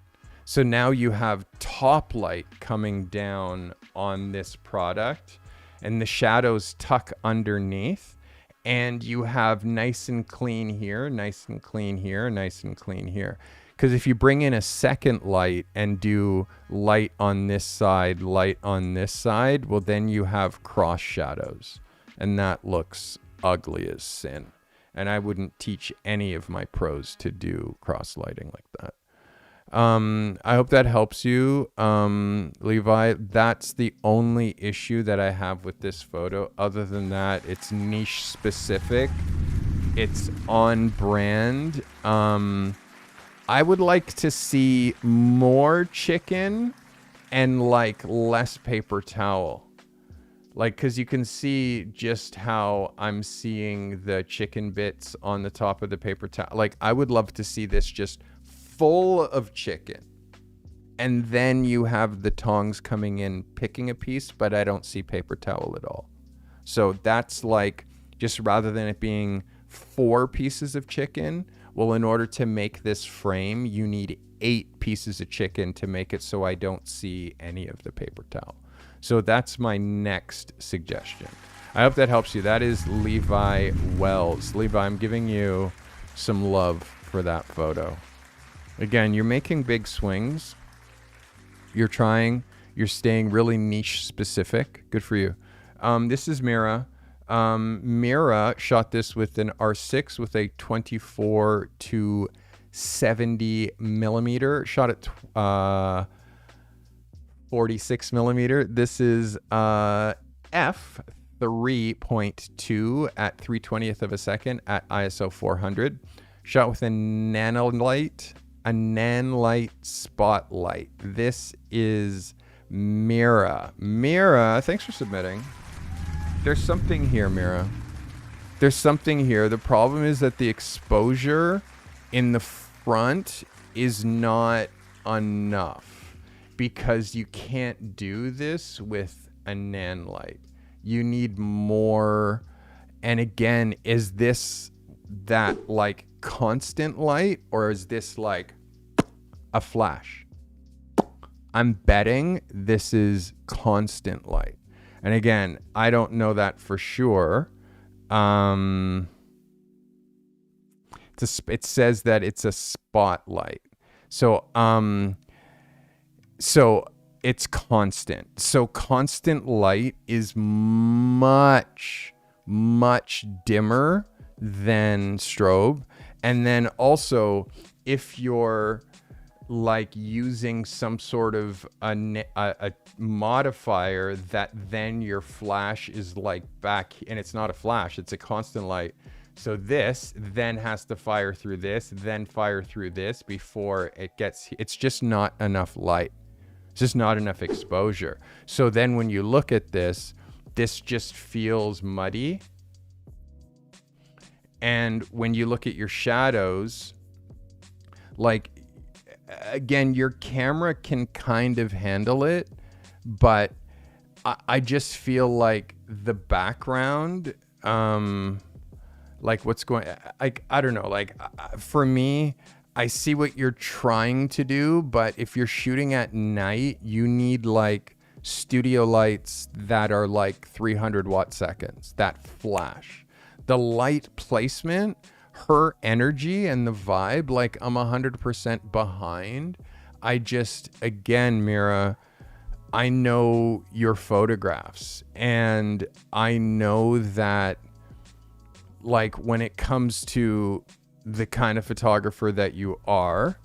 So now you have top light coming down on this product and the shadows tuck underneath, and you have nice and clean here, nice and clean here, nice and clean here. Because if you bring in a second light and do light on this side, light on this side, well, then you have cross shadows, and that looks ugly as sin. And I wouldn't teach any of my pros to do cross lighting like that. I hope that helps you, Levi. That's the only issue that I have with this photo. Other than that, it's niche specific. It's on brand. I would like to see more chicken and like less paper towel. Like, because you can see just how I'm seeing the chicken bits on the top of the paper towel. Like, I would love to see this just full of chicken. And then you have the tongs coming in, picking a piece, but I don't see paper towel at all. So that's like, just rather than it being 4 pieces of chicken, well, in order to make this frame, you need 8 pieces of chicken to make it so I don't see any of the paper towel. So that's my next suggestion. I hope that helps you. That is Levi Wells. Levi, I'm giving you some love for that photo. Again, you're making big swings. You're trying. You're staying really niche specific. Good for you. This is Mira. Mira shot this with an R6 with a 24 to 70 millimeter. Shot at 46 millimeter. This is F 3.2 at 3/20th of a second at ISO 400. Shot with a nanlight spotlight. This is Mira. Mira, thanks for submitting. There's something here, Mira. There's something here. The problem is that the exposure in the front is not enough because you can't do this with a nan light. You need more. And again, is this that like constant light or is this like a flash? I'm betting this is constant light. And again, I don't know that for sure. It says that it's a spotlight. So it's constant. So constant light is much dimmer than strobe. And then also, if you're like using some sort of a modifier that then your flash is like back, and it's not a flash, it's a constant light. So this then has to fire through this, then fire through this before it gets, it's just not enough light. It's just not enough exposure. So then when you look at this just feels muddy. And when you look at your shadows, like, again, your camera can kind of handle it, but I just feel like the background, like what's going, like, I don't know, like for me, I see what you're trying to do, but if you're shooting at night, you need like studio lights that are like 300 watt seconds, that flash. The light placement, her energy and the vibe, like I'm 100% behind. I just, again, Mira, I know your photographs and I know that like when it comes to the kind of photographer that you are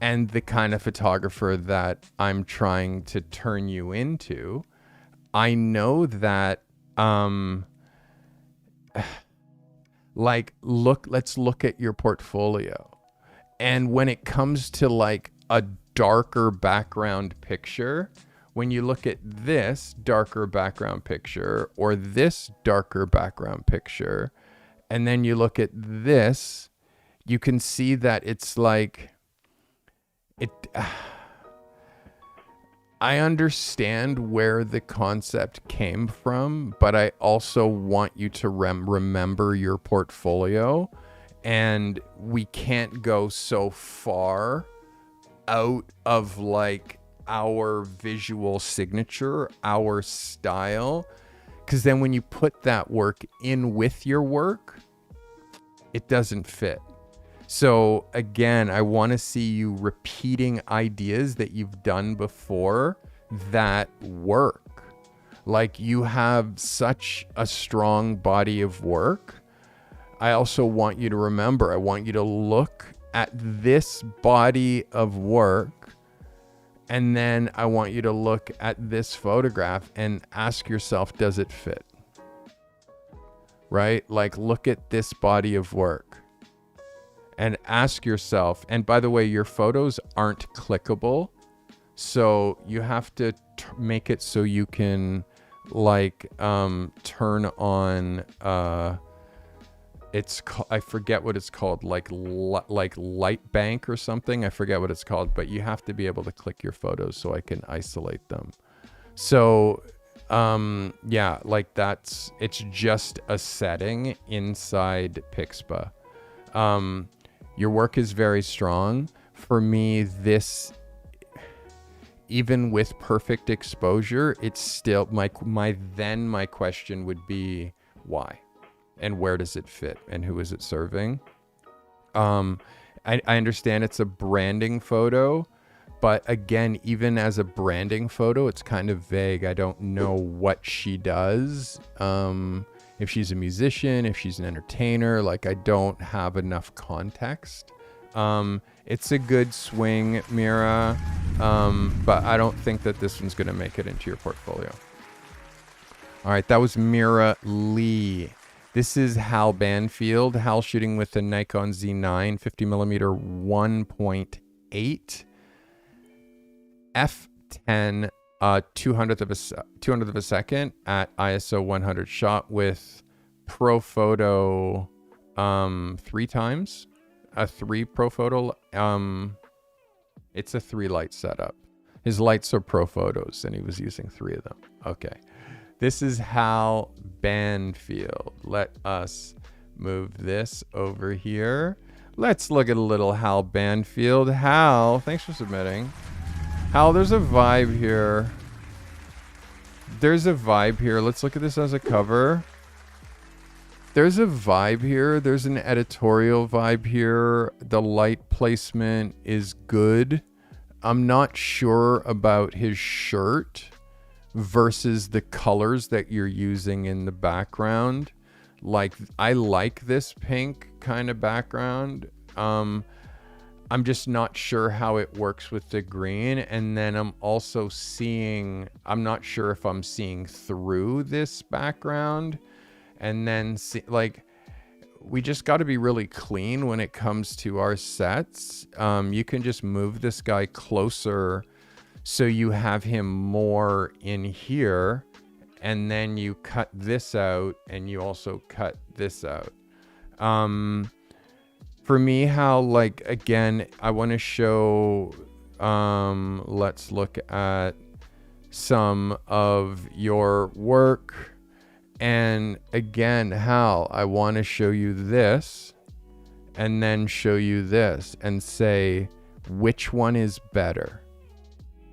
and the kind of photographer that I'm trying to turn you into, I know that, like, let's look at your portfolio. And when it comes to like a darker background picture, when you look at this darker background picture or this darker background picture, and then you look at this, you can see that it's like, I understand where the concept came from, but I also want you to remember your portfolio, and we can't go so far out of like our visual signature, our style, because then when you put that work in with your work, it doesn't fit. So again, I want to see you repeating ideas that you've done before that work. Like, you have such a strong body of work. I also want you to remember, I want you to look at this body of work, and then I want you to look at this photograph and ask yourself, does it fit? Right? Like, look at this body of work. And ask yourself, and by the way, your photos aren't clickable. So you have to make it so you can like turn on, I forget what it's called, like light bank or something. I forget what it's called, but you have to be able to click your photos so I can isolate them. So yeah, like it's just a setting inside Pixpa. Your work is very strong. For me, this, even with perfect exposure, it's still my question would be why, and where does it fit, and who is it serving? I understand it's a branding photo, but again, even as a branding photo, it's kind of vague. I don't know what she does. If she's a musician, if she's an entertainer, like I don't have enough context. It's a good swing, Mira, but I don't think that this one's going to make it into your portfolio. All right, that was Mira Lee. This is Hal Banfield. Hal shooting with the Nikon Z9 50mm 1.8 f10 200th of a second at ISO 100 shot with ProPhoto 3 times. A 3 ProPhoto. It's a 3 light setup. His lights are ProPhotos, and he was using 3 of them. Okay. This is Hal Banfield. Let us move this over here. Let's look at a little Hal Banfield. Hal, thanks for submitting. Hal, there's a vibe here. There's a vibe here. Let's look at this as a cover. There's a vibe here. There's an editorial vibe here. The light placement is good. I'm not sure about his shirt versus the colors that you're using in the background. Like, I like this pink kind of background. I'm just not sure how it works with the green. And then I'm also seeing, I'm not sure if I'm seeing through this background. And then like, we just got to be really clean when it comes to our sets. You can just move this guy closer so you have him more in here, and then you cut this out and you also cut this out. For me, how, like, again, I want to show, let's look at some of your work. And again, Hal, I want to show you this and then show you this and say, which one is better?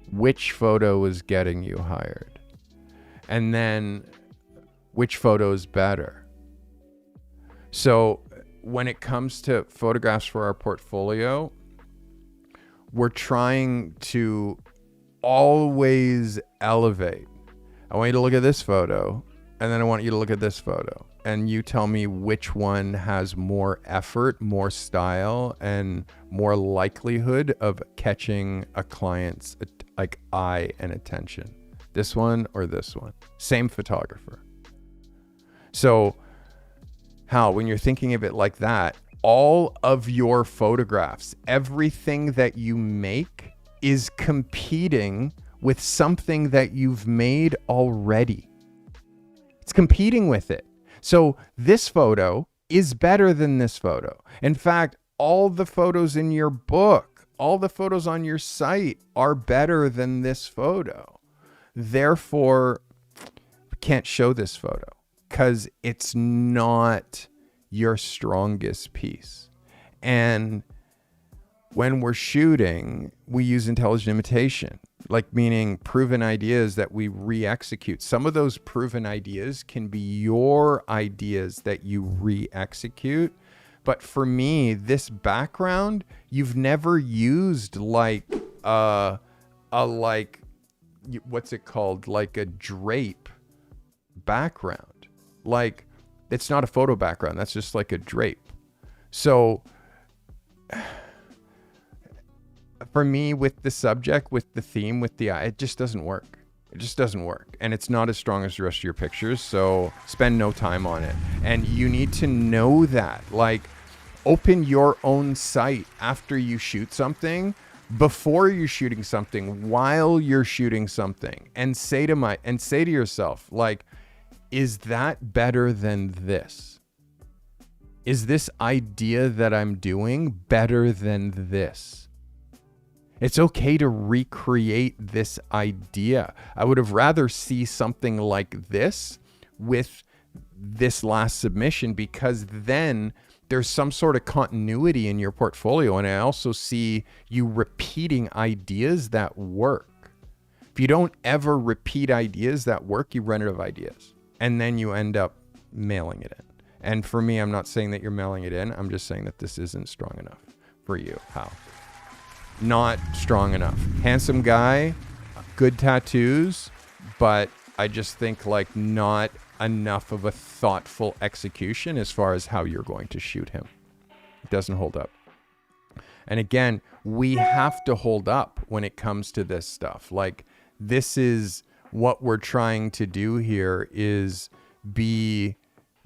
Which photo is getting you hired? And then which photo is better? So when it comes to photographs for our portfolio, we're trying to always elevate. I want you to look at this photo, and then I want you to look at this photo, and you tell me which one has more effort, more style, and more likelihood of catching a client's like eye and attention. This one or this one? Same photographer. So Hal, when you're thinking of it like that, all of your photographs, everything that you make is competing with something that you've made already. It's competing with it. So this photo is better than this photo. In fact, all the photos in your book, all the photos on your site are better than this photo. Therefore, we can't show this photo because it's not your strongest piece. And when we're shooting, we use intelligent imitation, like meaning proven ideas that we re-execute. Some of those proven ideas can be your ideas that you re-execute. But for me, this background, you've never used like like, what's it called? Like a drape background. Like, it's not a photo background. That's just like a drape. So for me, with the subject, with the theme, with the eye, it just doesn't work. It just doesn't work. And it's not as strong as the rest of your pictures. So spend no time on it. And you need to know that. Like, open your own site after you shoot something, before you're shooting something, while you're shooting something, and say to yourself, like, is that better than this? Is this idea that I'm doing better than this? It's okay to recreate this idea. I would have rather see something like this with this last submission, because then there's some sort of continuity in your portfolio. And I also see you repeating ideas that work. If you don't ever repeat ideas that work, you run out of ideas. And then you end up mailing it in. And for me, I'm not saying that you're mailing it in. I'm just saying that this isn't strong enough for you. How? Not strong enough. Handsome guy, good tattoos, but I just think like not enough of a thoughtful execution as far as how you're going to shoot him. It doesn't hold up. And again, we have to hold up when it comes to this stuff. Like, this is what we're trying to do here is be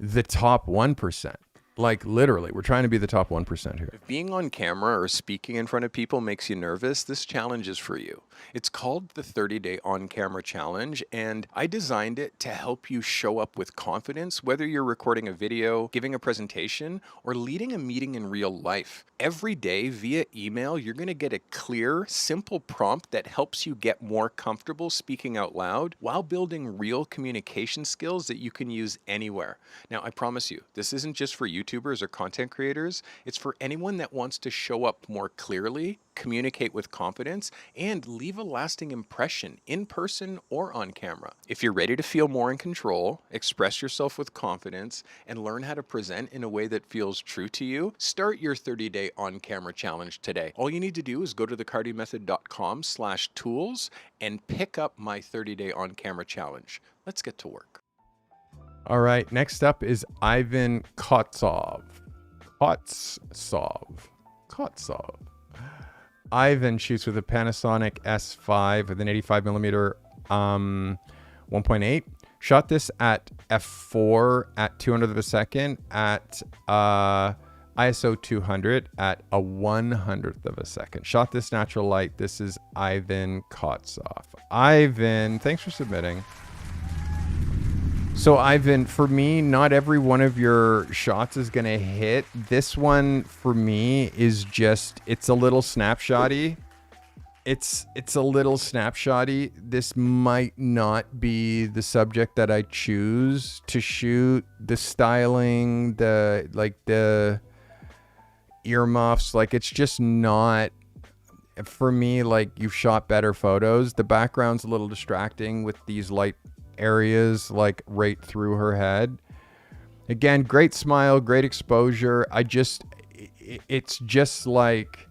the top 1%. Like literally, we're trying to be the top 1% here. If being on camera or speaking in front of people makes you nervous, this challenge is for you. It's called the 30-Day On-Camera Challenge, and I designed it to help you show up with confidence, whether you're recording a video, giving a presentation, or leading a meeting in real life. Every day via email, you're going to get a clear, simple prompt that helps you get more comfortable speaking out loud while building real communication skills that you can use anywhere. Now, I promise you, this isn't just for YouTubers or content creators. It's for anyone that wants to show up more clearly, communicate with confidence, and leave a lasting impression in person or on camera. If you're ready to feel more in control, express yourself with confidence, and learn how to present in a way that feels true to you, start your 30-Day On-Camera Challenge today. All you need to do is go to thecartymethod.com/tools and pick up my 30-Day On-Camera Challenge. Let's get to work. All right, next up is Ivan Kotsov. Ivan shoots with a Panasonic S5 with an 85mm 1.8. Shot this at f4 at 200th of a second at ISO 200 at a 100th of a second. Shot this natural light. This is Ivan Kotsov. Ivan, thanks for submitting. So Ivan, for me, not every one of your shots is going to hit. This one for me is just, it's a little snapshotty. It's a little snapshotty. This might not be the subject that I choose to shoot. The styling, the earmuffs, like it's just not for me. Like you've shot better photos. The background's a little distracting with these light areas like right through her head. Again, great smile, great exposure. It's just like,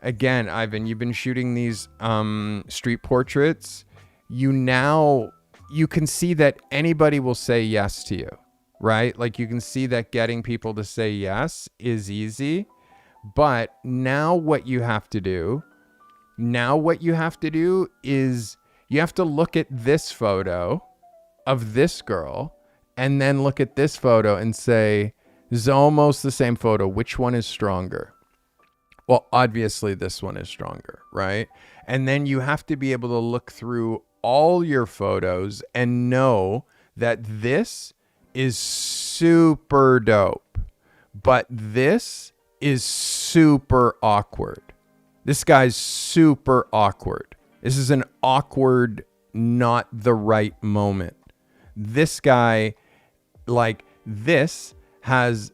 again, Ivan, you've been shooting these street portraits. You can see that anybody will say yes to you, right? Like you can see that getting people to say yes is easy. But now what you have to do is you have to look at this photo of this girl and then look at this photo and say, this is almost the same photo. Which one is stronger? Well, obviously this one is stronger, right? And then you have to be able to look through all your photos and know that this is super dope, but this is super awkward. This guy's super awkward. This is an awkward, not the right moment. This guy, like this has,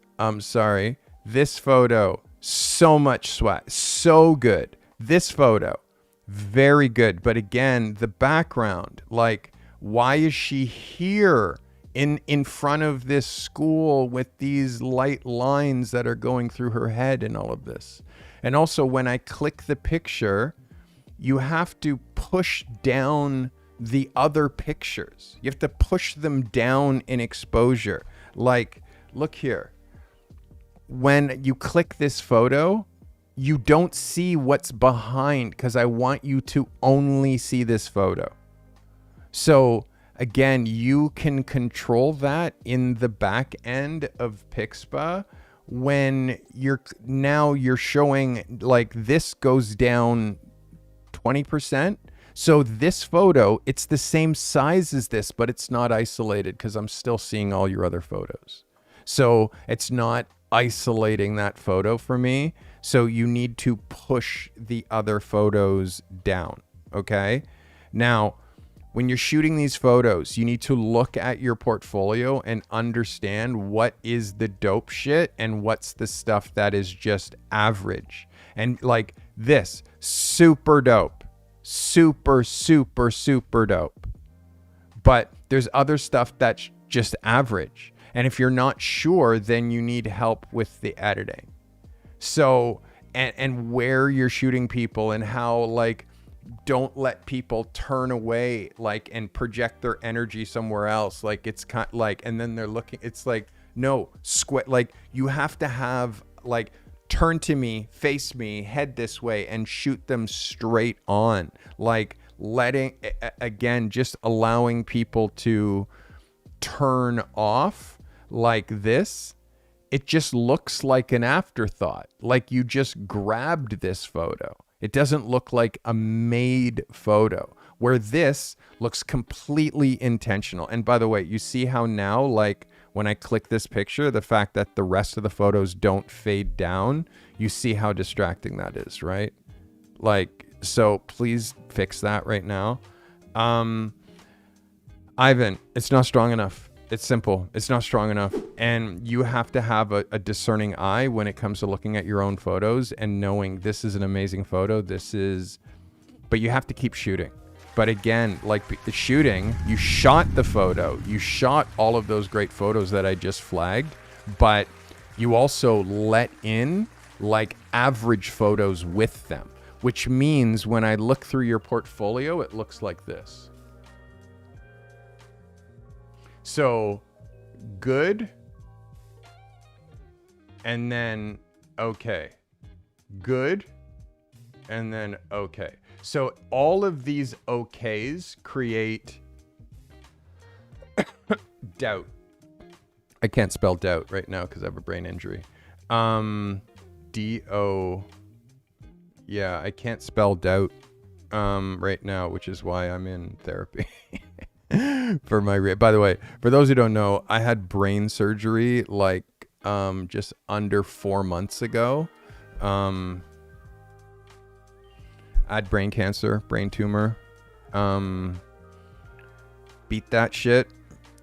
this photo, so much sweat, so good. This photo, very good. But again, the background, like, why is she here in front of this school with these light lines that are going through her head and all of this? And also when I click the picture, you have to push down the other pictures. You have to push them down in exposure. Like, look here. When you click this photo, you don't see what's behind because I want you to only see this photo. So again, you can control that in the back end of Pixpa when you're showing like this goes down 20%. So this photo, it's the same size as this, but it's not isolated because I'm still seeing all your other photos. So it's not isolating that photo for me. So you need to push the other photos down. Okay. Now, when you're shooting these photos, you need to look at your portfolio and understand what is the dope shit and what's the stuff that is just average. And like this, super dope, super, super, super dope. But there's other stuff that's just average. And if you're not sure, then you need help with the editing. So, and where you're shooting people and how, like, don't let people turn away, like, and project their energy somewhere else. Like, it's kind of like, and then they're looking, it's like, no, like, you have to have, like, turn to me, face me, head this way, and shoot them straight on. Like again, just allowing people to turn off like this, it just looks like an afterthought. Like you just grabbed this photo. It doesn't look like a made photo, where this looks completely intentional. And by the way, you see how now, like when I click this picture, the fact that the rest of the photos don't fade down, you see how distracting that is, right? Like, so please fix that right now. Ivan, it's not strong enough. It's simple. It's not strong enough. And you have to have a discerning eye when it comes to looking at your own photos and knowing this is an amazing photo. But you have to keep shooting. But again, like the shooting, you shot the photo. You shot all of those great photos that I just flagged, but you also let in like average photos with them, which means when I look through your portfolio, it looks like this. So good, and then okay, good, and then okay. So all of these okays create doubt. I can't spell doubt right now because I have a brain injury. D-O. Yeah, I can't spell doubt right now, which is why I'm in therapy. For my by the way, for those who don't know, I had brain surgery like just under 4 months ago. I had brain cancer, brain tumor. Beat that shit.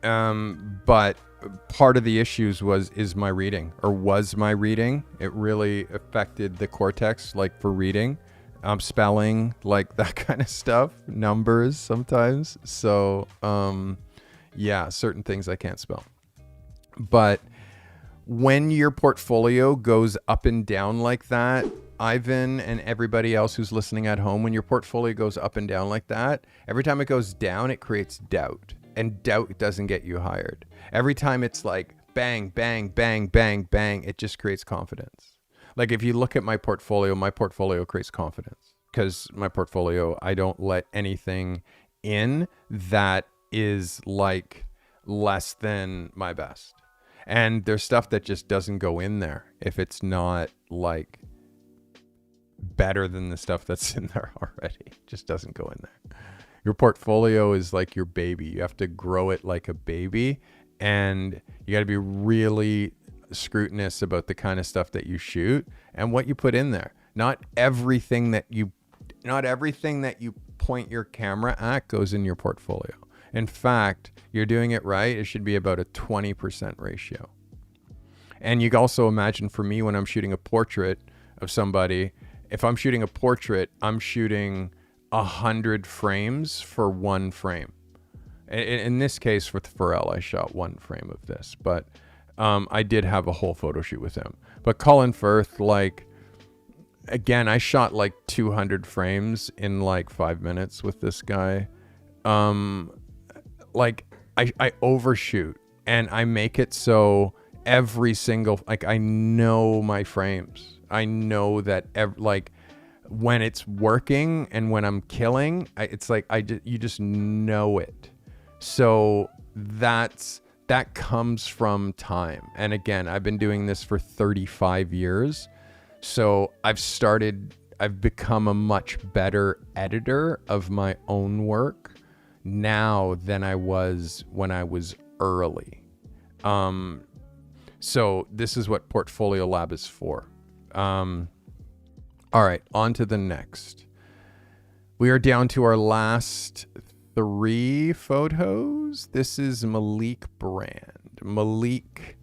But part of the issues was my reading. It really affected the cortex, like for reading. Spelling, like that kind of stuff, numbers sometimes. So, yeah, certain things I can't spell. But when your portfolio goes up and down like that, Ivan and everybody else who's listening at home, when your portfolio goes up and down like that, every time it goes down, it creates doubt. And doubt doesn't get you hired. Every time it's like bang, bang, bang, bang, bang, it just creates confidence. Like if you look at my portfolio creates confidence because my portfolio, I don't let anything in that is like less than my best. And there's stuff that just doesn't go in there if it's not like better than the stuff that's in there already. It just doesn't go in there. Your portfolio is like your baby. You have to grow it like a baby, and you got to be really scrutinous about the kind of stuff that you shoot and what you put in there. Not everything that you point your camera at goes in your portfolio. In fact, you're doing it right. It should be about a 20% ratio. And you can also imagine for me, when I'm shooting a portrait of somebody, if I'm shooting a portrait, I'm shooting 100 frames for one frame. In this case with Pharrell, I shot one frame of this, but I did have a whole photo shoot with him. But Colin Firth, like, again, I shot like 200 frames in like 5 minutes with this guy. Like I overshoot and I make it so every single, like, I know my frames. I know that like when it's working and when I'm killing, it's like you just know it. So that comes from time. And again, I've been doing this for 35 years. So I've become a much better editor of my own work now than I was when I was early. So this is what Portfolio Lab is for. All right, on to the next. We are down to our last 3 photos. This is Malik Brand. Malik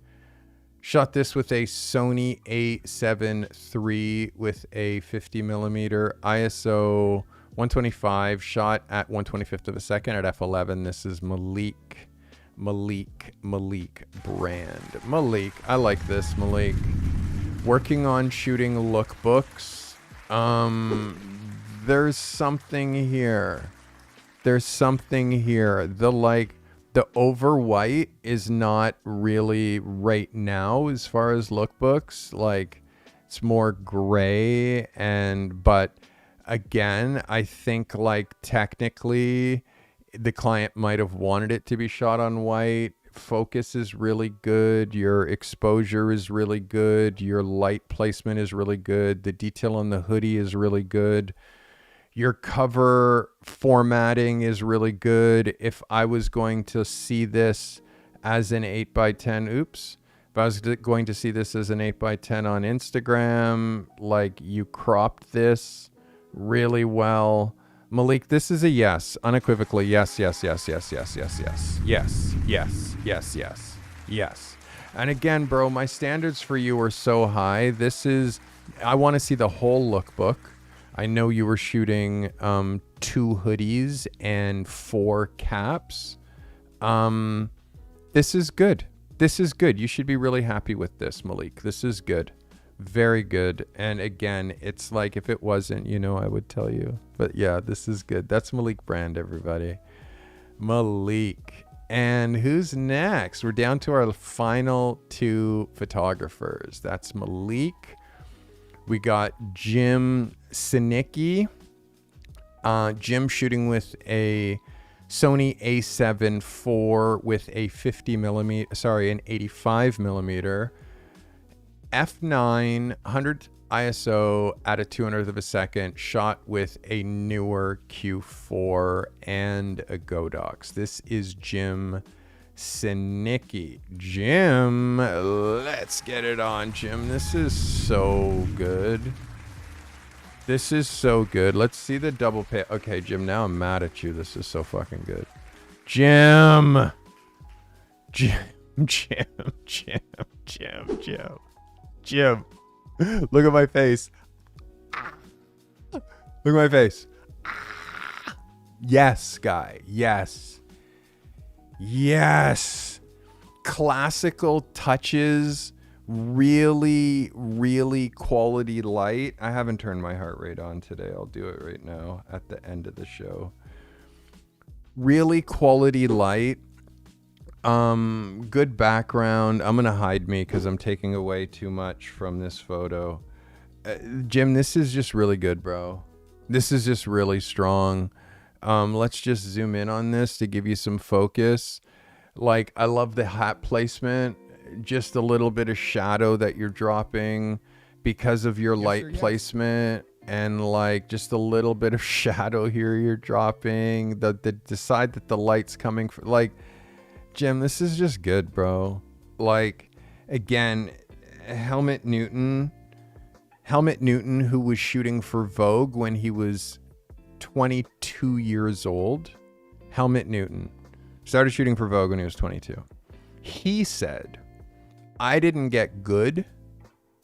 shot this with a Sony a7 III with a 50mm ISO 125, shot at 1/25 of a second at f11. This is Malik Brand. Malik, I like this, Malik. Working on shooting lookbooks. There's something here. The over white is not really right now as far as lookbooks. Like, it's more gray, but Again, I think like technically the client might have wanted it to be shot on white. Focus is really good. Your exposure is really good. Your light placement is really good. The detail on the hoodie is really good. Your cover formatting is really good. If I was going to see this as an 8x10, if I was going to see this as an 8x10 on Instagram, like you cropped this really well. Malik, this is a yes, unequivocally yes, yes, yes, yes, yes, yes, yes, yes, yes, yes, yes, yes. And again, bro, my standards for you are so high. I want to see the whole lookbook. I know you were shooting 2 hoodies and 4 caps. This is good. This is good. You should be really happy with this, Malik. This is good. Very good. And again, it's like if it wasn't, I would tell you. But yeah, this is good. That's Malik Brand, everybody. Malik. And who's next? We're down to our final 2 photographers. that's Malik. We got Jim Sinicki. Jim shooting with a Sony A7 IV with a 85 millimeter f9 100 ISO at a 200th of a second, shot with a newer Q4 and a Godox. This is Jim Sinicki. Jim, let's get it on, Jim. This is so good. This is so good. Let's see the double pay. Okay, Jim, now I'm mad at you. This is so fucking good. Jim. Look at my face. Look at my face. Yes, guy. Yes. Yes. Classical touches. Really, really quality light. I haven't turned my heart rate on today. I'll do it right now at the end of the show. Really quality light. Good background. I'm gonna hide me because I'm taking away too much from this photo. Jim, this is just really good, bro. This is just really strong. Let's just zoom in on this to give you some focus. Like, I love the hat placement. Just a little bit of shadow that you're dropping because of your light placement, and like just a little bit of shadow here you're dropping. The side that the light's coming from. Like, Jim, this is just good, bro. Like, again, Helmut Newton, who was shooting for Vogue when he was 22 years old. Helmut Newton started shooting for Vogue when he was 22. He said, I didn't get good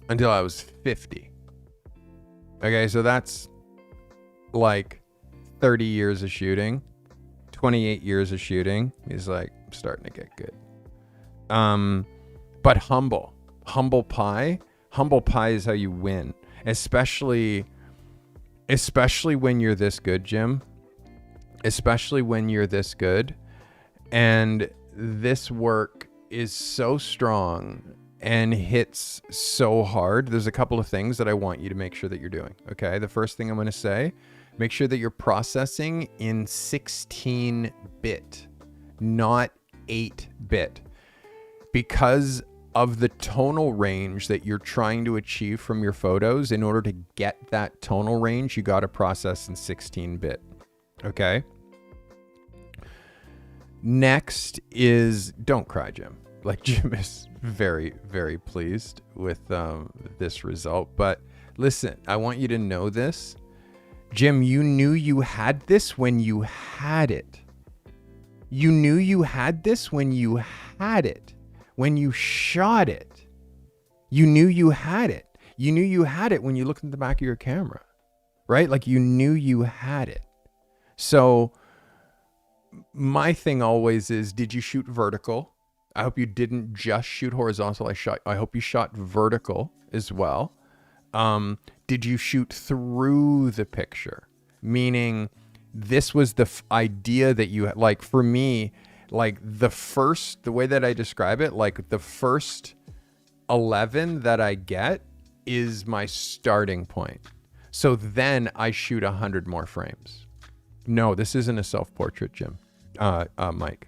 until I was 50. Okay, so that's like 30 years of shooting, 28 years of shooting. He's like, I'm starting to get good. But humble pie is how you win, especially when you're this good, Jim. Especially when you're this good, and this work is so strong and hits so hard. There's a couple of things that I want you to make sure that you're doing. Okay. The first thing I'm going to say, make sure that you're processing in 16-bit, not 8-bit, because of the tonal range that you're trying to achieve from your photos. In order to get that tonal range, you got to process in 16-bit. Okay. Next is, don't cry, Jim. Like, Jim is very, very pleased with this result. But listen, I want you to know this. Jim, you knew you had this when you had it. You knew you had this when you had it. When you shot it. You knew you had it. You knew you had it when you looked at the back of your camera. Right? Like, you knew you had it. So my thing always is, did you shoot vertical? I hope you didn't just shoot horizontal. I hope you shot vertical as well. Did you shoot through the picture? Meaning, this was the idea that you had. Like, for me, like the way that I describe it, like the first 11 that I get is my starting point. So then I shoot 100 more frames. No, this isn't a self-portrait, Mike.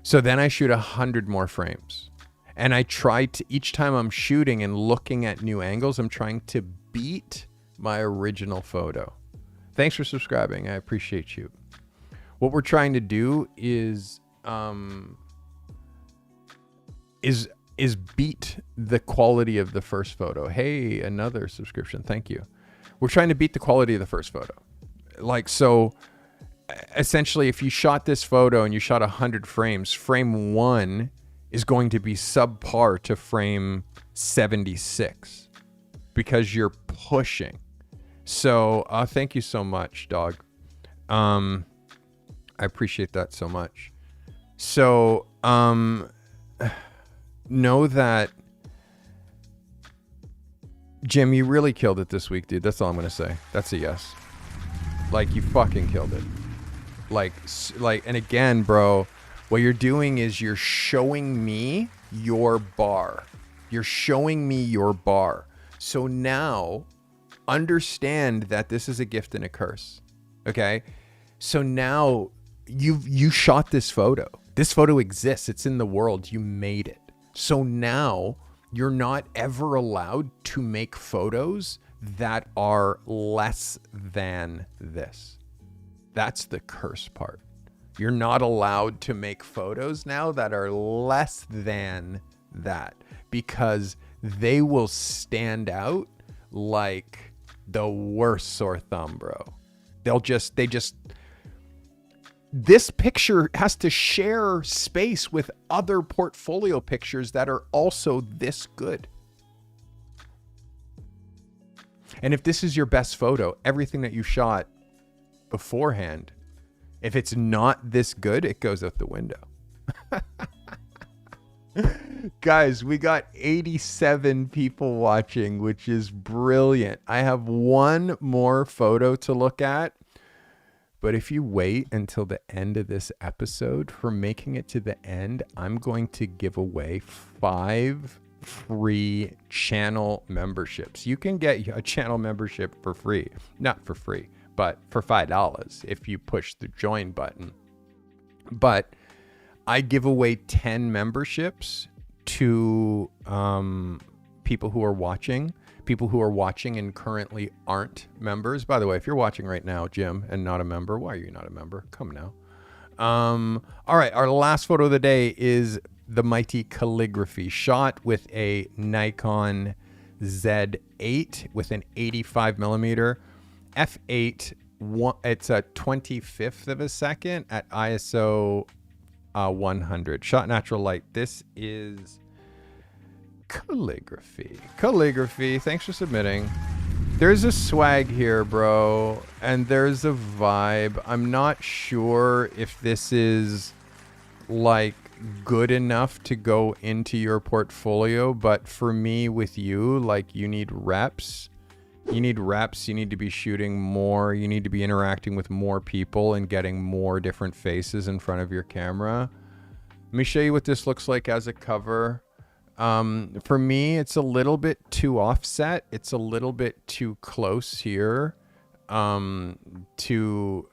So then I shoot 100 more frames. And I try to, each time I'm shooting and looking at new angles, I'm trying to beat my original photo. Thanks for subscribing. I appreciate you. What we're trying to do is beat the quality of the first photo. Hey, another subscription. Thank you. We're trying to beat the quality of the first photo. Like, so essentially, if you shot this photo and you shot 100 frames, frame 1 is going to be subpar to frame 76 because you're pushing. So thank you so much, dog. I appreciate that so much. So know that, Jim, you really killed it this week, dude. That's all I'm going to say. That's a yes. Like, you fucking killed it. Like, and again, bro, what you're doing is you're showing me your bar. You're showing me your bar. So now understand that this is a gift and a curse. Okay? So now you shot this photo. This photo exists. It's in the world. You made it. So now you're not ever allowed to make photos that are less than this. That's the curse part. You're not allowed to make photos now that are less than that because they will stand out like the worst sore thumb, bro. This picture has to share space with other portfolio pictures that are also this good. And if this is your best photo, everything that you shot beforehand, if it's not this good, it goes out the window. Guys, we got 87 people watching, which is brilliant. I have one more photo to look at. But if you wait until the end of this episode for making it to the end, I'm going to give away 5 free channel memberships. You can get a channel membership for free. Not for free, but for $5 if you push the join button. But I give away 10 memberships to people who are watching and currently aren't members. By the way, if you're watching right now, Jim, and not a member, why are you not a member? Come now. All right, our last photo of the day is the mighty calligraphy shot with a Nikon Z8 with an 85 millimeter f8. It's a 25th of a second at ISO 100. Shot natural light. This is calligraphy. Thanks for submitting. There's a swag here, bro, and there's a vibe. I'm not sure if this is like good enough to go into your portfolio, but for me, with you, like, you need reps. You need to be shooting more. You need to be interacting with more people and getting more different faces in front of your camera. Let me show you what this looks like as a cover. For me, it's a little bit too offset. It's a little bit too close here to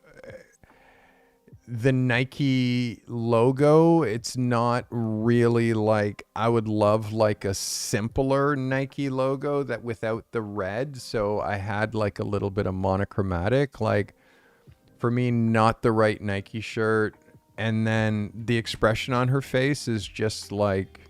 the Nike logo. It's not really like, I would love like a simpler Nike logo that without the red. So I had like a little bit of monochromatic, like, for me, not the right Nike shirt. And then the expression on her face is just like,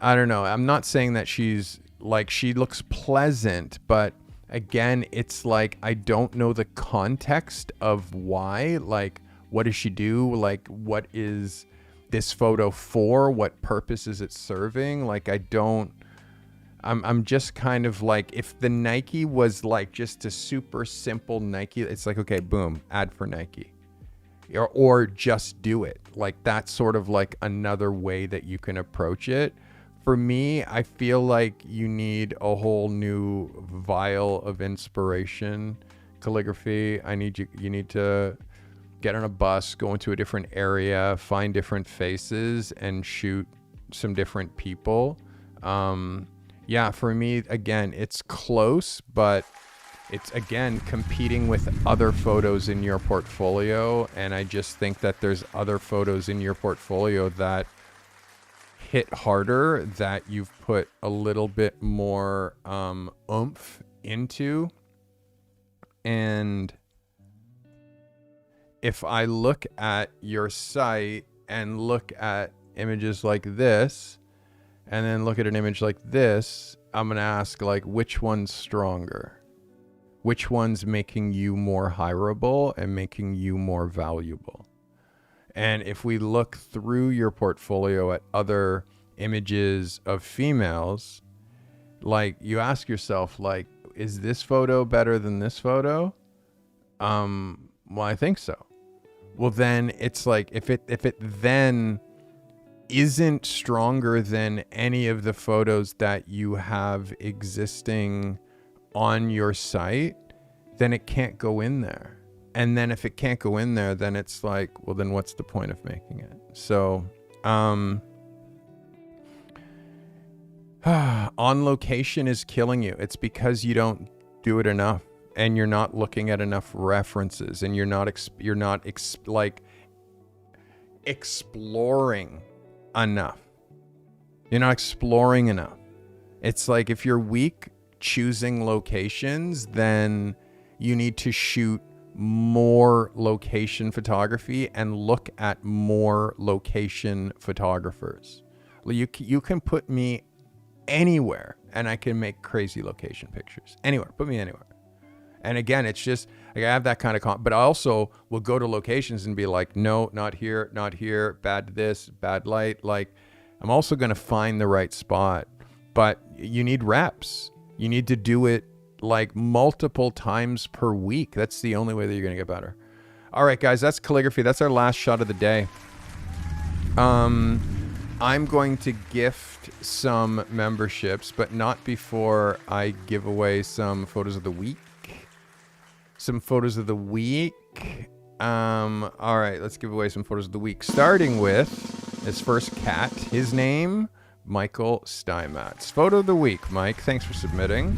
I don't know. I'm not saying that she's like, she looks pleasant, but again, it's like, I don't know the context of why. Like, what does she do? Like, what is this photo for? What purpose is it serving? Like, I'm just kind of like, if the Nike was like just a super simple Nike, it's like, okay, boom, ad for Nike. Or just do it. Like, that's sort of like another way that you can approach it. For me, I feel like you need a whole new vial of inspiration. Calligraphy, you need to get on a bus, go into a different area, find different faces, and shoot some different people. Yeah, for me, again, it's close, but it's again competing with other photos in your portfolio, and I just think that there's other photos in your portfolio that hit harder, that you've put a little bit more oomph into. And if I look at your site and look at images like this, and then look at an image like this, I'm gonna ask, like, which one's stronger? Which one's making you more hireable and making you more valuable? And if we look through your portfolio at other images of females, like, you ask yourself, like, is this photo better than this photo? Well, I think so. Well, then it's like, if it then isn't stronger than any of the photos that you have existing on your site, then it can't go in there. And then if it can't go in there, then it's like, well, then what's the point of making it? So, on location is killing you. It's because you don't do it enough, and you're not looking at enough references, and you're not exploring enough. You're not exploring enough. It's like, if you're weak choosing locations, then you need to shoot more location photography and look at more location photographers. You can put me anywhere and I can make crazy location pictures. Anywhere, put me anywhere. And again, it's just, like, I have that kind of but I also will go to locations and be like, no, not here, bad this, bad light. Like, I'm also going to find the right spot, but you need reps. You need to do it like multiple times per week. That's the only way that you're going to get better. All right, guys, that's calligraphy. That's our last shot of the day. I'm going to gift some memberships, but not before I give away some photos of the week. All right, let's give away some photos of the week, starting with this first cat. His name, Michael Steinmetz. Photo of the week, Mike. Thanks for submitting.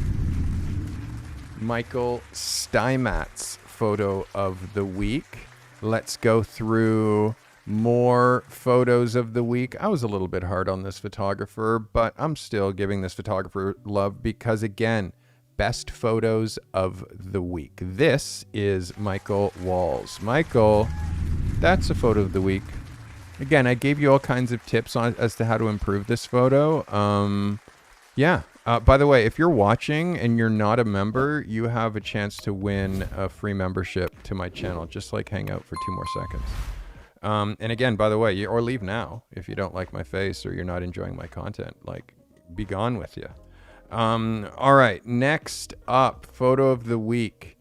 Michael Steinmetz, photo of the week. Let's go through more photos of the week. I was a little bit hard on this photographer, but I'm still giving this photographer love because, again, best photos of the week. This is Michael Walls. Michael, that's a photo of the week. Again, I gave you all kinds of tips as to how to improve this photo. By the way, if you're watching and you're not a member, you have a chance to win a free membership to my channel. Just like hang out for 2 more seconds. And again, by the way, or leave now if you don't like my face or you're not enjoying my content. Like, be gone with you. All right, next up, photo of the week.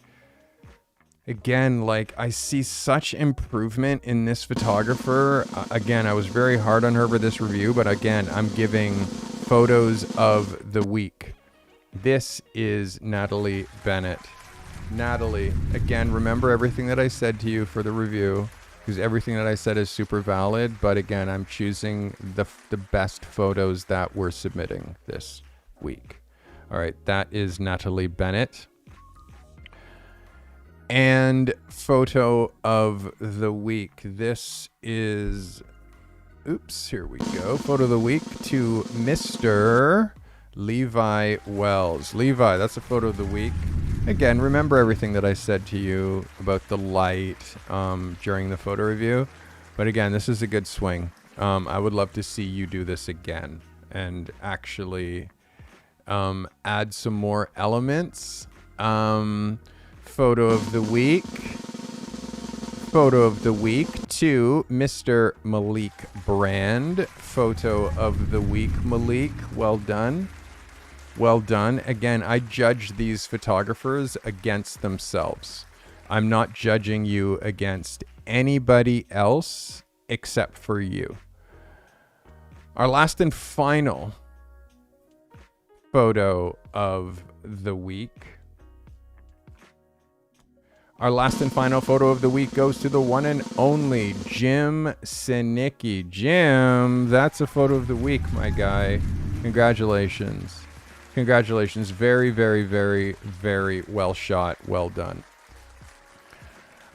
Again, like, I see such improvement in this photographer. Again, I was very hard on her for this review, but again, I'm giving photos of the week. This is Natalie Bennett. Natalie, again, remember everything that I said to you for the review, because everything that I said is super valid. But again, I'm choosing the best photos that we're submitting this week. All right, that is Natalie Bennett. And photo of the week. This is, here we go. Photo of the week to Mr. Levi Wells. Levi, that's a photo of the week. Again, remember everything that I said to you about the light during the photo review. But again, this is a good swing. I would love to see you do this again and actually add some more elements. Photo of the week. Photo of the week to Mr. Malik Brand. Photo of the week, Malik. Well done. Well done. Again, I judge these photographers against themselves. I'm not judging you against anybody else except for you. Our last and final photo of the week. Our last and final photo of the week goes to the one and only Jim Sinicki. Jim, that's a photo of the week, my guy. Congratulations. Congratulations. Very, very, very, very well shot. Well done.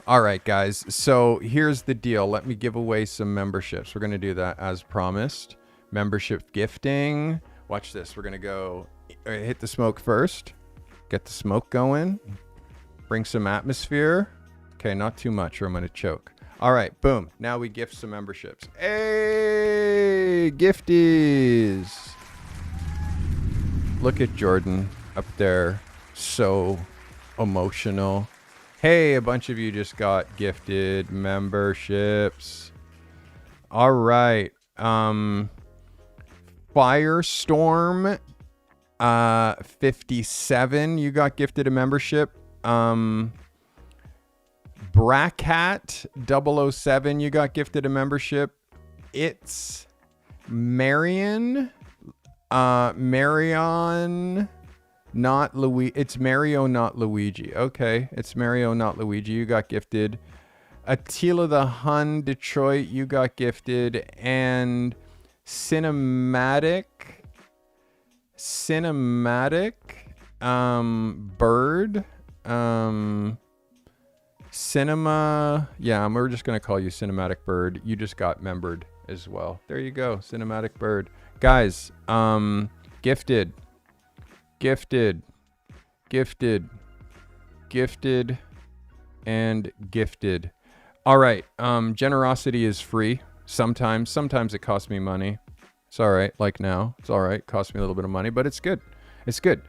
All right, guys. So here's the deal. Let me give away some memberships. We're going to do that as promised. Membership gifting. Watch this. We're going to go hit the smoke first. Get the smoke going. Bring some atmosphere. Okay, not too much or I'm going to choke. All right, boom. Now we gift some memberships. Hey, gifties. Look at Jordan up there. So emotional. Hey, a bunch of you just got gifted memberships. All right. Firestorm 57, you got gifted a membership. Bracat 007, you got gifted a membership. It's Marion, not Luigi. It's Mario, not Luigi. Okay, it's Mario, not Luigi. You got gifted. Attila the Hun, Detroit, you got gifted. And Cinematic, Bird, Cinema. Yeah, we're just gonna call you Cinematic Bird. You just got membered as well. There you go, Cinematic Bird. Guys, gifted, and gifted. All right. Generosity is free. Sometimes it costs me money. It's all right. Like now, it's all right. Costs me a little bit of money, but it's good. It's good.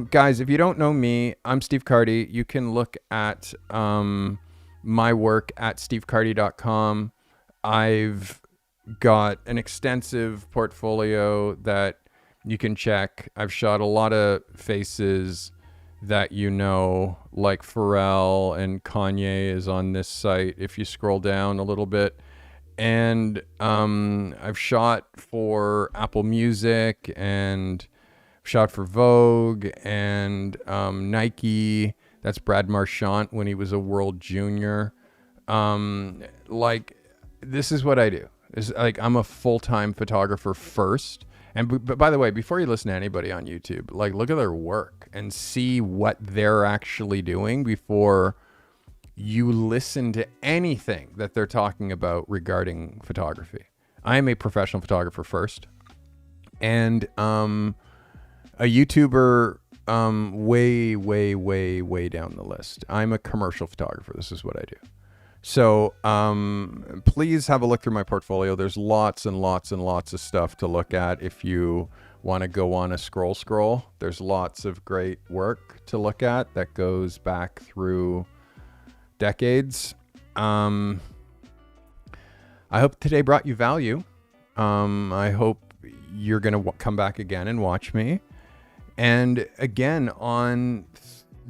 Guys, if you don't know me, I'm Steve Carty. You can look at my work at stevecarty.com. I've got an extensive portfolio that you can check. I've shot a lot of faces that you know, like Pharrell and Kanye is on this site if you scroll down a little bit. And I've shot for Apple Music and shot for Vogue and Nike. That's Brad Marchand when he was a world junior. Like, this is what I do. It's like I'm a full-time photographer first. And but by the way, before you listen to anybody on YouTube, like look at their work and see what they're actually doing before you listen to anything that they're talking about regarding photography. I am a professional photographer first, and a YouTuber way down the list. I'm a commercial photographer. This is what I do. So please have a look through my portfolio. There's lots and lots and lots of stuff to look at if you want to go on a scroll. There's lots of great work to look at that goes back through decades. I hope today brought you value. I hope you're going to come back again and watch me. And again, on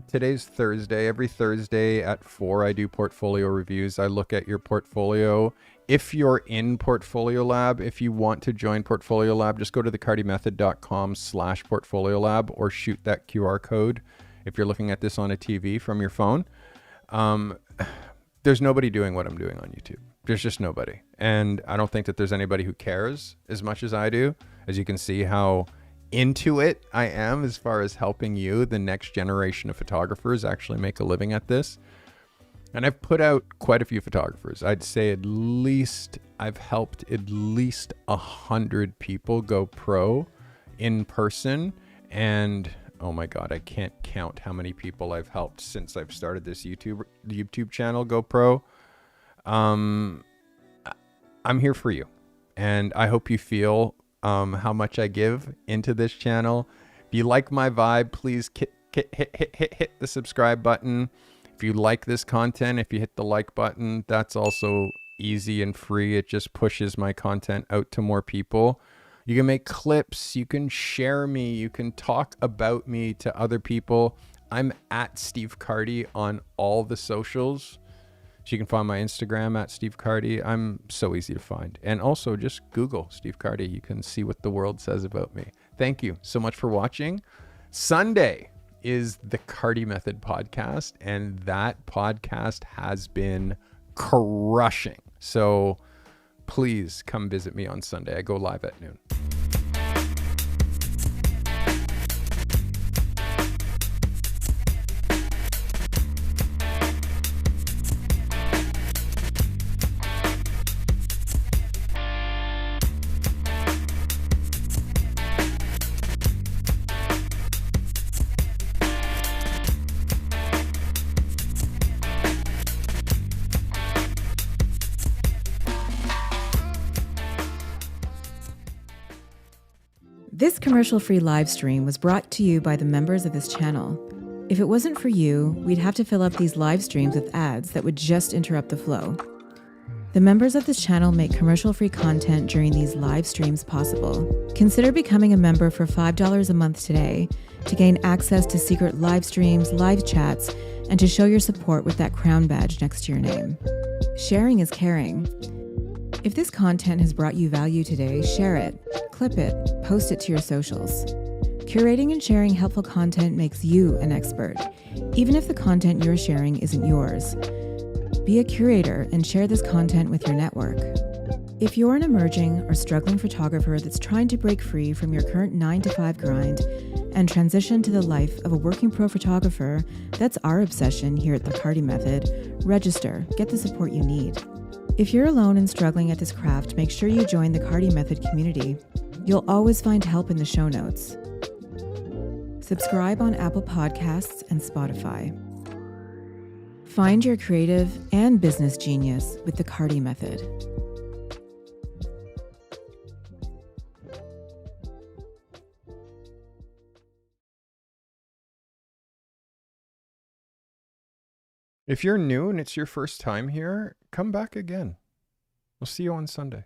today's Thursday. Every Thursday at 4, I do portfolio reviews. I look at your portfolio. If you're in Portfolio Lab, if you want to join Portfolio Lab, just go to thecartymethod.com/portfolio lab or shoot that QR code if you're looking at this on a TV from your phone. There's nobody doing what I'm doing on YouTube. There's just nobody. And I don't think that there's anybody who cares as much as I do. As you can see how into it I am as far as helping you, the next generation of photographers, actually make a living at this. And I've put out quite a few photographers. I'd say at least I've helped at least 100 people go pro in person. And oh my God, I can't count how many people I've helped since I've started this YouTube channel go pro. I'm here for you. And I hope you feel how much I give into this channel. If you like my vibe, please hit the subscribe button. If you like this content, if you hit the like button, that's also easy and free. It just pushes my content out to more people. You can make clips, you can share me, you can talk about me to other people. I'm at Steve Carty on all the socials. So you can find my Instagram at Steve Carty. I'm so easy to find. And also just Google Steve Carty. You can see what the world says about me. Thank you so much for watching. Sunday is the Carty Method podcast, and that podcast has been crushing. So please come visit me on Sunday. I go live at noon. This commercial-free live stream was brought to you by the members of this channel. If it wasn't for you, we'd have to fill up these live streams with ads that would just interrupt the flow. The members of this channel make commercial-free content during these live streams possible. Consider becoming a member for $5 a month today to gain access to secret live streams, live chats, and to show your support with that crown badge next to your name. Sharing is caring. If this content has brought you value today, share it, clip it, post it to your socials. Curating and sharing helpful content makes you an expert, even if the content you're sharing isn't yours. Be a curator and share this content with your network. If you're an emerging or struggling photographer that's trying to break free from your current 9-to-5 grind and transition to the life of a working pro photographer, that's our obsession here at the Carty Method. Register, get the support you need. If you're alone and struggling at this craft, make sure you join the Carty Method community. You'll always find help in the show notes. Subscribe on Apple Podcasts and Spotify. Find your creative and business genius with the Carty Method. If you're new and it's your first time here, come back again. We'll see you on Sunday.